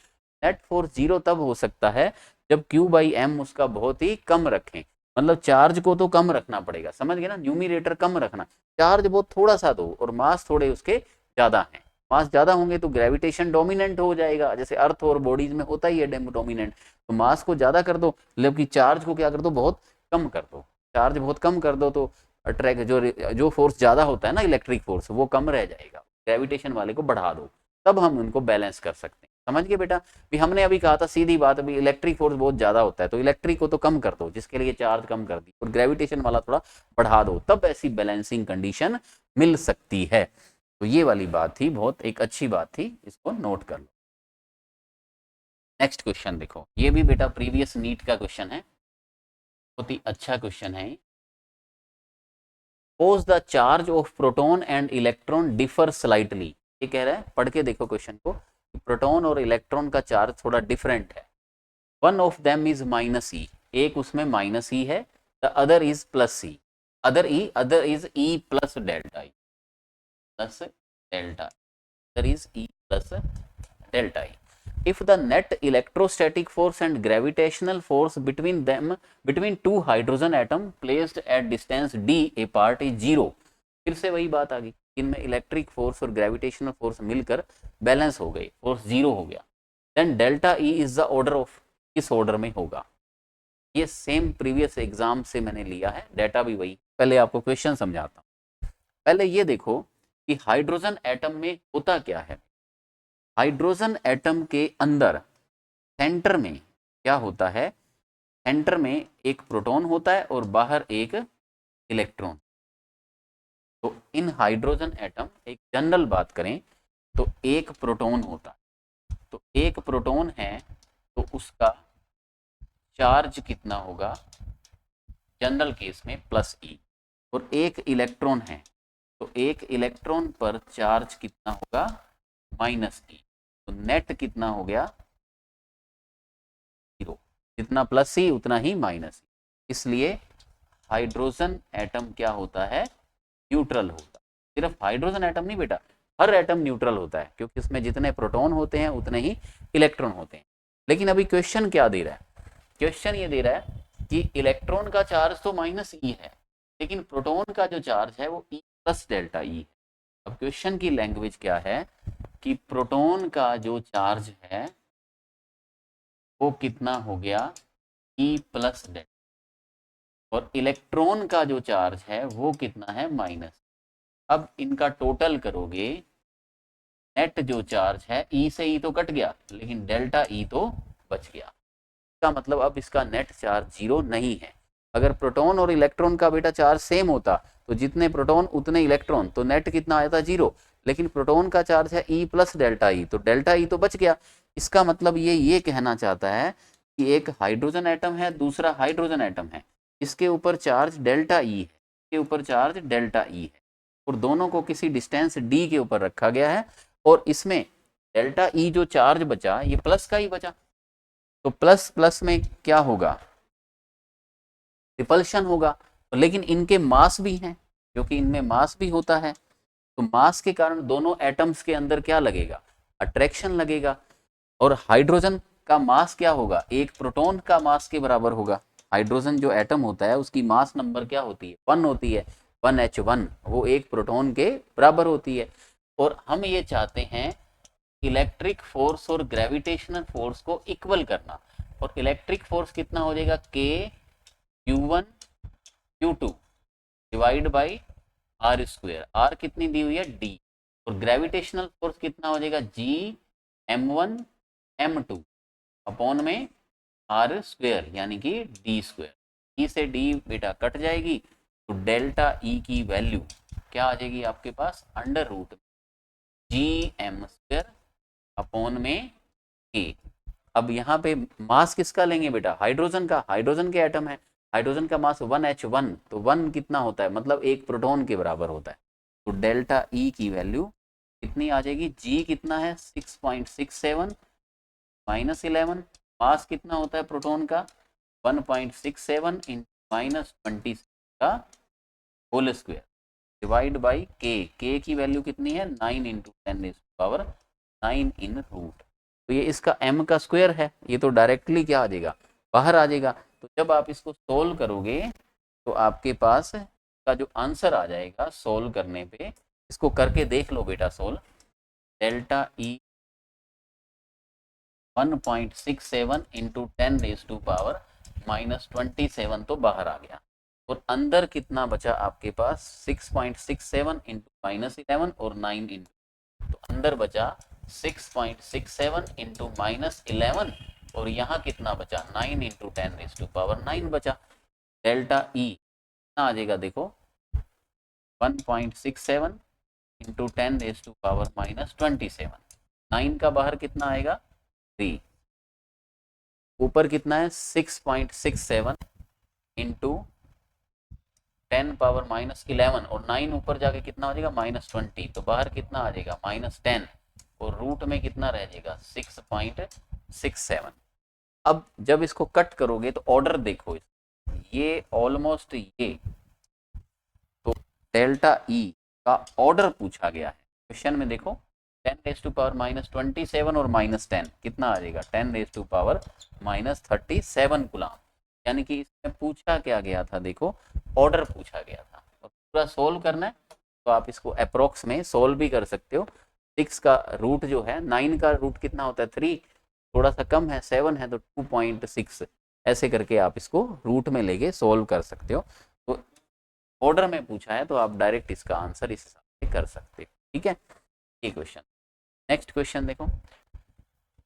नेट फोर्स जीरो तब हो सकता है जब Q बाई एम उसका बहुत ही कम रखें, मतलब चार्ज को तो कम रखना पड़ेगा, समझ गए ना, न्यूमिरेटर कम रखना, चार्ज बहुत थोड़ा सा दो और मास थोड़े उसके ज्यादा है। मास ज्यादा होंगे तो ग्रेविटेशन डोमिनेंट हो जाएगा, जैसे अर्थ और बॉडीज में होता ही है डोमिनेंट। तो मास को ज्यादा कर दो, मतलब कि चार्ज को क्या कर दो, बहुत कम कर दो। चार्ज बहुत कम कर दो तो अट्रैक्ट जो फोर्स ज्यादा होता है ना, इलेक्ट्रिक फोर्स, वो कम रह जाएगा, ग्रेविटेशन वाले को बढ़ा दो, तब हम उनको बैलेंस कर सकते हैं। समझ गए बेटा, भी हमने अभी कहा था सीधी बात, अभी इलेक्ट्रिक फोर्स बहुत ज्यादा होता है तो इलेक्ट्रिक को तो कम कर दो, जिसके लिए चार्ज कम कर दी, और ग्रेविटेशन वाला थोड़ा बढ़ा दो, तब ऐसी बैलेंसिंग कंडीशन मिल सकती है। तो ये वाली बात थी, बहुत एक अच्छी बात थी, इसको नोट कर लो। नेक्स्ट क्वेश्चन देखो, ये भी बेटा प्रीवियस नीट का क्वेश्चन है, बहुत ही अच्छा क्वेश्चन है। Suppose the charge of proton and electron differ slightly, ये कह रहा है, पढ़ के देखो क्वेश्चन को, प्रोटॉन और इलेक्ट्रॉन का चार्ज थोड़ा डिफरेंट है। One of them is minus e, एक उसमें माइनस ई है, the other is plus e, other is e plus delta e, plus delta, other is e plus delta e. If the net electrostatic force and gravitational force between two hydrogen atom placed at distance d apart is zero, फिर से वही बात आ गई, इनमें electric force और gravitational force मिलकर balance हो गई, फोर्स जीरो हो गया, then delta E is the order of, किस ऑर्डर में होगा। ये सेम प्रीवियस एग्जाम से मैंने लिया है, डेटा भी वही। पहले आपको क्वेश्चन समझाता हूँ। पहले ये देखो कि हाइड्रोजन एटम में होता क्या है। हाइड्रोजन एटम के अंदर सेंटर में क्या होता है, सेंटर में एक प्रोटॉन होता है और बाहर एक इलेक्ट्रॉन। तो इन हाइड्रोजन एटम, एक जनरल बात करें तो एक प्रोटॉन होता है, तो एक प्रोटॉन है तो उसका चार्ज कितना होगा, जनरल केस में प्लस ई, और एक इलेक्ट्रॉन है तो एक इलेक्ट्रॉन पर चार्ज कितना होगा, माइनस ई। तो नेट कितना हो गया, जीरो, जितना प्लस सी उतना ही माइनस सी। इसलिए हाइड्रोजन एटम क्या होता है, न्यूट्रल होता है। सिर्फ हाइड्रोजन एटम नहीं बेटा, हर एटम न्यूट्रल होता है, क्योंकि इसमें जितने प्रोटॉन होते हैं उतने ही इलेक्ट्रॉन होते हैं। लेकिन अभी क्वेश्चन क्या दे रहा है, क्वेश्चन ये दे रहा है कि इलेक्ट्रॉन का चार्ज तो माइनस ई है, लेकिन प्रोटॉन का जो चार्ज है वो ई प्लस डेल्टा ई है। अब क्वेश्चन की लैंग्वेज क्या है कि प्रोटॉन का जो चार्ज है वो कितना हो गया ई प्लस डेल्टा, और इलेक्ट्रॉन का जो चार्ज है वो कितना है माइनस। अब इनका टोटल करोगे, नेट जो चार्ज है ई से ई तो कट गया लेकिन डेल्टा ई तो बच गया। इसका मतलब अब इसका नेट चार्ज जीरो नहीं है। अगर प्रोटॉन और इलेक्ट्रॉन का बेटा चार्ज सेम होता तो जितने प्रोटॉन उतने इलेक्ट्रॉन, तो नेट कितना आया था जीरो। लेकिन प्रोटॉन का चार्ज है ई प्लस डेल्टा ई, तो डेल्टा ई तो बच गया। इसका मतलब ये कहना चाहता है कि एक हाइड्रोजन एटम है, दूसरा हाइड्रोजन एटम है, इसके ऊपर चार्ज डेल्टा ई है, इसके ऊपर चार्ज डेल्टा ई है, और दोनों को किसी डिस्टेंस डी के ऊपर रखा गया है, और इसमें डेल्टा ई जो चार्ज बचा ये प्लस का ही बचा। तो प्लस प्लस में क्या होगा, रिपल्शन होगा। लेकिन इनके मास भी हैं, क्योंकि इनमें मास भी होता है, तो मास के कारण दोनों एटम्स के अंदर क्या लगेगा, अट्रैक्शन लगेगा। और हाइड्रोजन का मास क्या होगा, एक प्रोटॉन का मास के बराबर होगा। हाइड्रोजन जो एटम होता है उसकी मास नंबर क्या होती है, 1 होती है, 1H1, वो एक प्रोटॉन के बराबर होती है। और हम ये चाहते हैं इलेक्ट्रिक फोर्स और ग्रेविटेशनल फोर्स को इक्वल करना, और इलेक्ट्रिक फोर्स कितना हो जाएगा, K Q1 Q2 divide by are square, r कितनी दी हुई है D, और ग्रेविटेशनल फोर्स कितना हो जाएगा G M1 M2 अपॉन में आर स्क्वेयर यानी कि डी स्क्वेयर। ई से डी बेटा कट जाएगी, तो डेल्टा ई की वैल्यू क्या आ जाएगी आपके पास, under root G M square upon में ए। अब यहाँ पे मास किसका लेंगे बेटा, हाइड्रोजन का, हाइड्रोजन के एटम है, हाइड्रोजन का मास 1H1, तो 1 कितना होता है, मतलब एक प्रोटॉन के बराबर होता है। तो डेल्टा ई की वैल्यू कितनी आ जाएगी, जी कितना है 6.67 माइनस 11, मास कितना होता है प्रोटॉन का 1.67 इन माइनस 20 का होल स्क्वायर डिवाइड बाई के की वैल्यू कितनी है 9 इंटू 10⁻9 इन रूट। तो ये इसका m का स्क्वायर है, ये तो डायरेक्टली क्या आ जाएगा, बाहर आ जाएगा। तो जब आप इसको सोल्व करोगे तो आपके पास का जो आंसर आ जाएगा सोल्व करने पे, इसको करके देख लो बेटा सोल्व, डेल्टा ई 1.67 इंटू 10⁻⁻27 तो बाहर आ गया, और अंदर कितना बचा आपके पास 6.67 इंटू -11 और 9 इंटू, तो अंदर बचा 6.67 इंटू -11, और यहाँ कितना बचा 9 इंटू 10⁻9 बचा। डेल्टा ई कितना आ जाएगा देखो 1.67 इंटू 10⁻⁻27, 9 का बाहर कितना आएगा 3, ऊपर कितना है 6.67 इंटू 10⁻⁻11, और 9 ऊपर जाके कितना हो जाएगा -20, तो बाहर कितना आ जाएगा -10, और रूट में कितना रह जाएगा 6.67। अब जब इसको कट करोगे तो ऑर्डर देखो, ये ऑलमोस्ट ये, तो डेल्टा ई का ऑर्डर पूछा गया है क्वेश्चन में, देखो 10⁻⁻27 और -10 कितना आ जाएगा 10⁻⁻37 कूलम, यानी कि इसमें पूछा क्या गया था, देखो ऑर्डर पूछा गया था। और पूरा सोल्व करना है तो आप इसको अप्रोक्स में सोल्व भी कर सकते हो। 6 का रूट जो है, 9 का रूट कितना होता है 3, थोड़ा सा कम है 7 है तो 2.6, ऐसे करके आप इसको रूट में लेके सोल्व कर सकते हो। तो ऑर्डर में पूछा है तो आप डायरेक्ट इसका आंसर इस हिसाब से कर सकते हो, ठीक है। ये क्वेश्चन, नेक्स्ट क्वेश्चन देखो,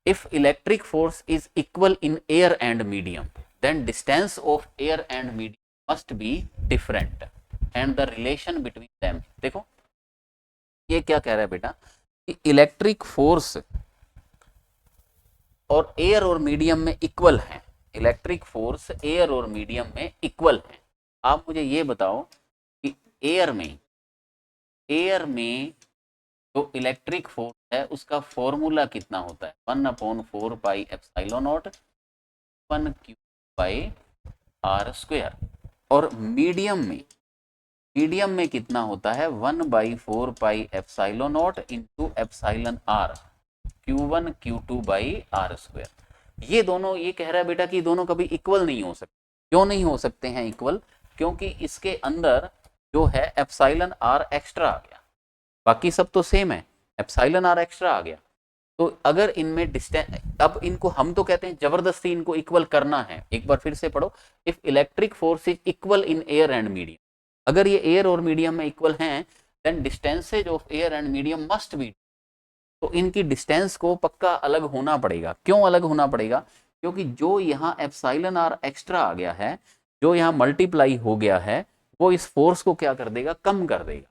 if electric force is equal in air and medium then distance of air and medium must be different and the relation between them. देखो ये क्या कह रहा है बेटा कि इलेक्ट्रिक फोर्स और एयर और मीडियम में इक्वल है, इलेक्ट्रिक फोर्स एयर और मीडियम में इक्वल है। आप मुझे ये बताओ कि एयर में जो इलेक्ट्रिक फोर्स है उसका फॉर्मूला कितना होता है, 1/4πε0 1/Q/r², और मीडियम में कितना होता है 1/4πε0 इंटू εr Q1 Q2/r²। ये दोनों, ये कह रहा है बेटा कि दोनों कभी इक्वल नहीं हो सकते। क्यों नहीं हो सकते हैं इक्वल, क्योंकि इसके अंदर जो है एप्सिलॉन आर एक्स्ट्रा आ गया, बाकी सब तो सेम है, एप्सिलॉन आर एक्स्ट्रा आ गया। तो अगर इनमें डिस्टेंस, अब इनको हम तो कहते हैं जबरदस्ती इनको इक्वल करना है। एक बार फिर से पढ़ो, if electric force is equal in air and medium, अगर ये एयर और मीडियम में इक्वल हैं, then distances of air and medium must be, तो इनकी डिस्टेंस को पक्का अलग होना पड़ेगा। क्यों अलग होना पड़ेगा? क्योंकि जो यहाँ एप्सिलॉन आर एक्स्ट्रा आ गया है, जो यहाँ मल्टीप्लाई हो गया है, वो इस फोर्स को क्या कर देगा? कम कर देगा।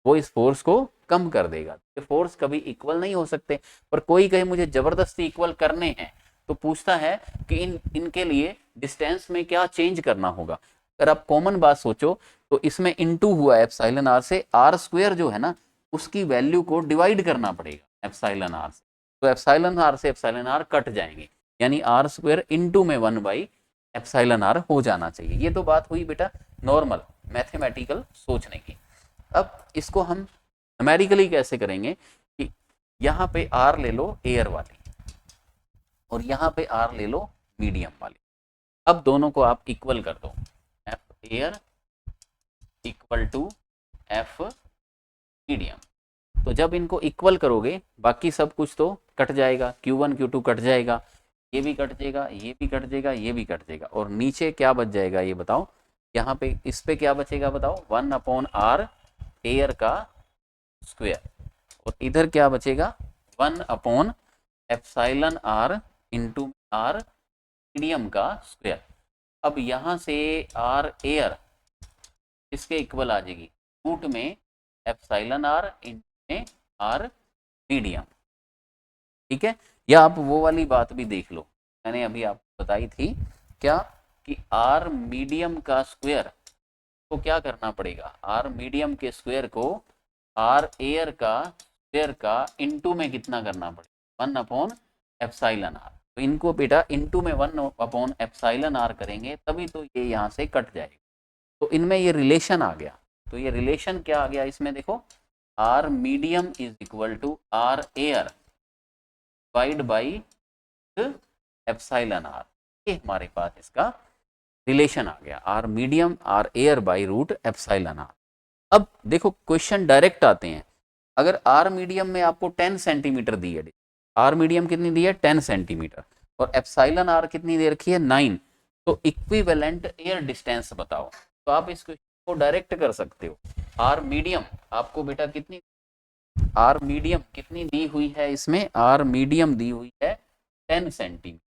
वो इस फोर्स को कम कर देगा। ये फोर्स कभी इक्वल नहीं हो सकते। पर कोई कहे मुझे जबरदस्ती इक्वल करने हैं, तो पूछता है कि इनके लिए डिस्टेंस में क्या चेंज करना होगा। अगर आप कॉमन बात सोचो तो इसमें इनटू हुआ एप्सिलॉन आर से, आर स्क्वायर जो है ना उसकी वैल्यू को डिवाइड करना पड़ेगा एप्सिलॉन आर से। तो एप्सिलॉन आर से एप्सिलॉन आर कट जाएंगे, यानी आर स्क्वायर इनटू में 1/एप्सिलॉन आर हो जाना चाहिए। ये तो बात हुई बेटा नॉर्मल मैथमेटिकल सोचने की। अब इसको हम न्यूमेरिकली कैसे करेंगे कि यहाँ पे आर ले लो एयर वाली और यहाँ पे आर ले लो मीडियम वाली। अब दोनों को आप इक्वल कर दो, F air equal to F medium. तो जब इनको इक्वल करोगे बाकी सब कुछ तो कट जाएगा, Q1 Q2 कट जाएगा, ये भी कट जाएगा, ये भी कट जाएगा, ये भी कट जाएगा, और नीचे क्या बच जाएगा ये बताओ? यहाँ पे इस पे क्या बचेगा बताओ? 1/r एयर का स्क्वायर, और इधर क्या बचेगा? 1/एप्सिलॉन आर इंटू आर मीडियम का स्क्वायर। अब यहाँ से आर एयर इसके इक्वल आ जाएगी रूट में एप्सिलॉन आर इंटू में आर मीडियम। ठीक है, या आप वो वाली बात भी देख लो, मैंने अभी आपको बताई थी क्या कि आर मीडियम का स्क्वायर को क्या करना पड़ेगा? आर मीडियम के स्क्वायर को आर एयर का स्क्वायर का इनटू में कितना करना पड़ेगा? 1/एप्सिलॉन आर। तो इनको बेटा इनटू में 1/एप्सिलॉन आर करेंगे तभी तो ये यहाँ से कट जाएगा। तो इनमें ये रिलेशन आ गया। तो ये रिलेशन क्या आ गया इसमें? देखो, r medium is equal to r air divide by epsilon are. ये हमारे पास इसका रिलेशन आ गया, r medium r air by root epsilon r. अब देखो क्वेश्चन डायरेक्ट आते हैं। अगर आर मीडियम में आपको 10 सेंटीमीटर दी है, आर मीडियम कितनी दी है? 10 सेंटीमीटर, और एप्सिलॉन आर कितनी दे रखी है? 9। तो इक्विवेलेंट एयर डिस्टेंस बताओ। तो आप इस क्वेश्चन को डायरेक्ट कर सकते हो। आर मीडियम आपको बेटा कितनी, आर मीडियम कितनी दी हुई है इसमें? आर मीडियम दी हुई है 10 सेंटीमीटर।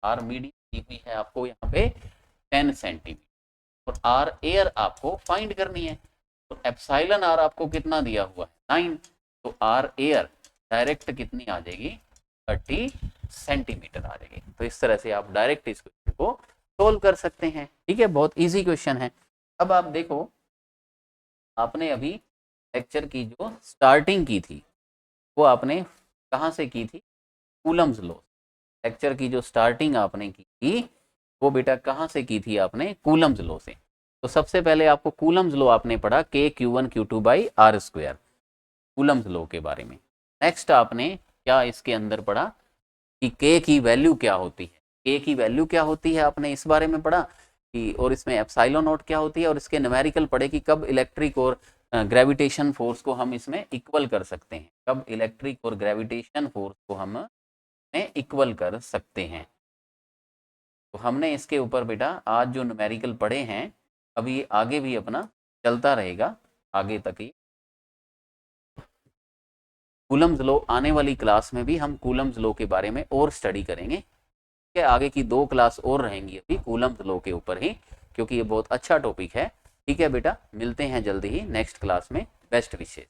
आर मीडियम दी हुई है आपको यहाँ पे 10 सेंटीमीटर, और आर एयर आपको फाइंड करनी है। तो एप्सिलॉन आर आपको कितना दिया हुआ है? 9। तो आर एयर डायरेक्ट कितनी आ जाएगी? 30 सेंटीमीटर आ जाएगी। तो इस तरह से आप डायरेक्ट इस क्वेश्चन को सोल्व कर सकते हैं। ठीक है, बहुत इजी क्वेश्चन है। अब आप देखो, आपने अभी लेक्चर की जो स्टार्टिंग की थी वो आपने कहाँ से की थी? Coulomb's law. लेक्चर की जो स्टार्टिंग आपने की थी वो बेटा कहाँ से की थी आपने? कूलम्स लॉ से। तो सबसे पहले आपको कूलम्स लॉ आपने पढ़ा K Q1 Q2 R square, Coulomb's law के बारे में। नेक्स्ट आपने क्या इसके अंदर पढ़ा कि K की वैल्यू क्या होती है? K की वैल्यू क्या होती है आपने इस बारे में पढ़ा कि, और इसमें एप्सिलॉन नॉट क्या होती है, और इसके न्यूमेरिकल पढ़े कि कब इलेक्ट्रिक और ग्रेविटेशन फोर्स को हम इसमें इक्वल कर सकते हैं, कब इलेक्ट्रिक और ग्रेविटेशन फोर्स को हम इक्वल कर सकते हैं। तो हमने इसके ऊपर बेटा आज जो न्यूमेरिकल पढ़े हैं, अभी आगे भी अपना चलता रहेगा आगे तक ही। कूलम्स लॉ आने वाली क्लास में भी हम कूलम्स लॉ के बारे में और स्टडी करेंगे। के आगे की 2 क्लास और रहेंगी अभी कूलम्स लॉ के ऊपर ही, क्योंकि ये बहुत अच्छा टॉपिक है। ठीक है बेटा, मिलते हैं जल्दी ही नेक्स्ट क्लास में। बेस्ट विशेष।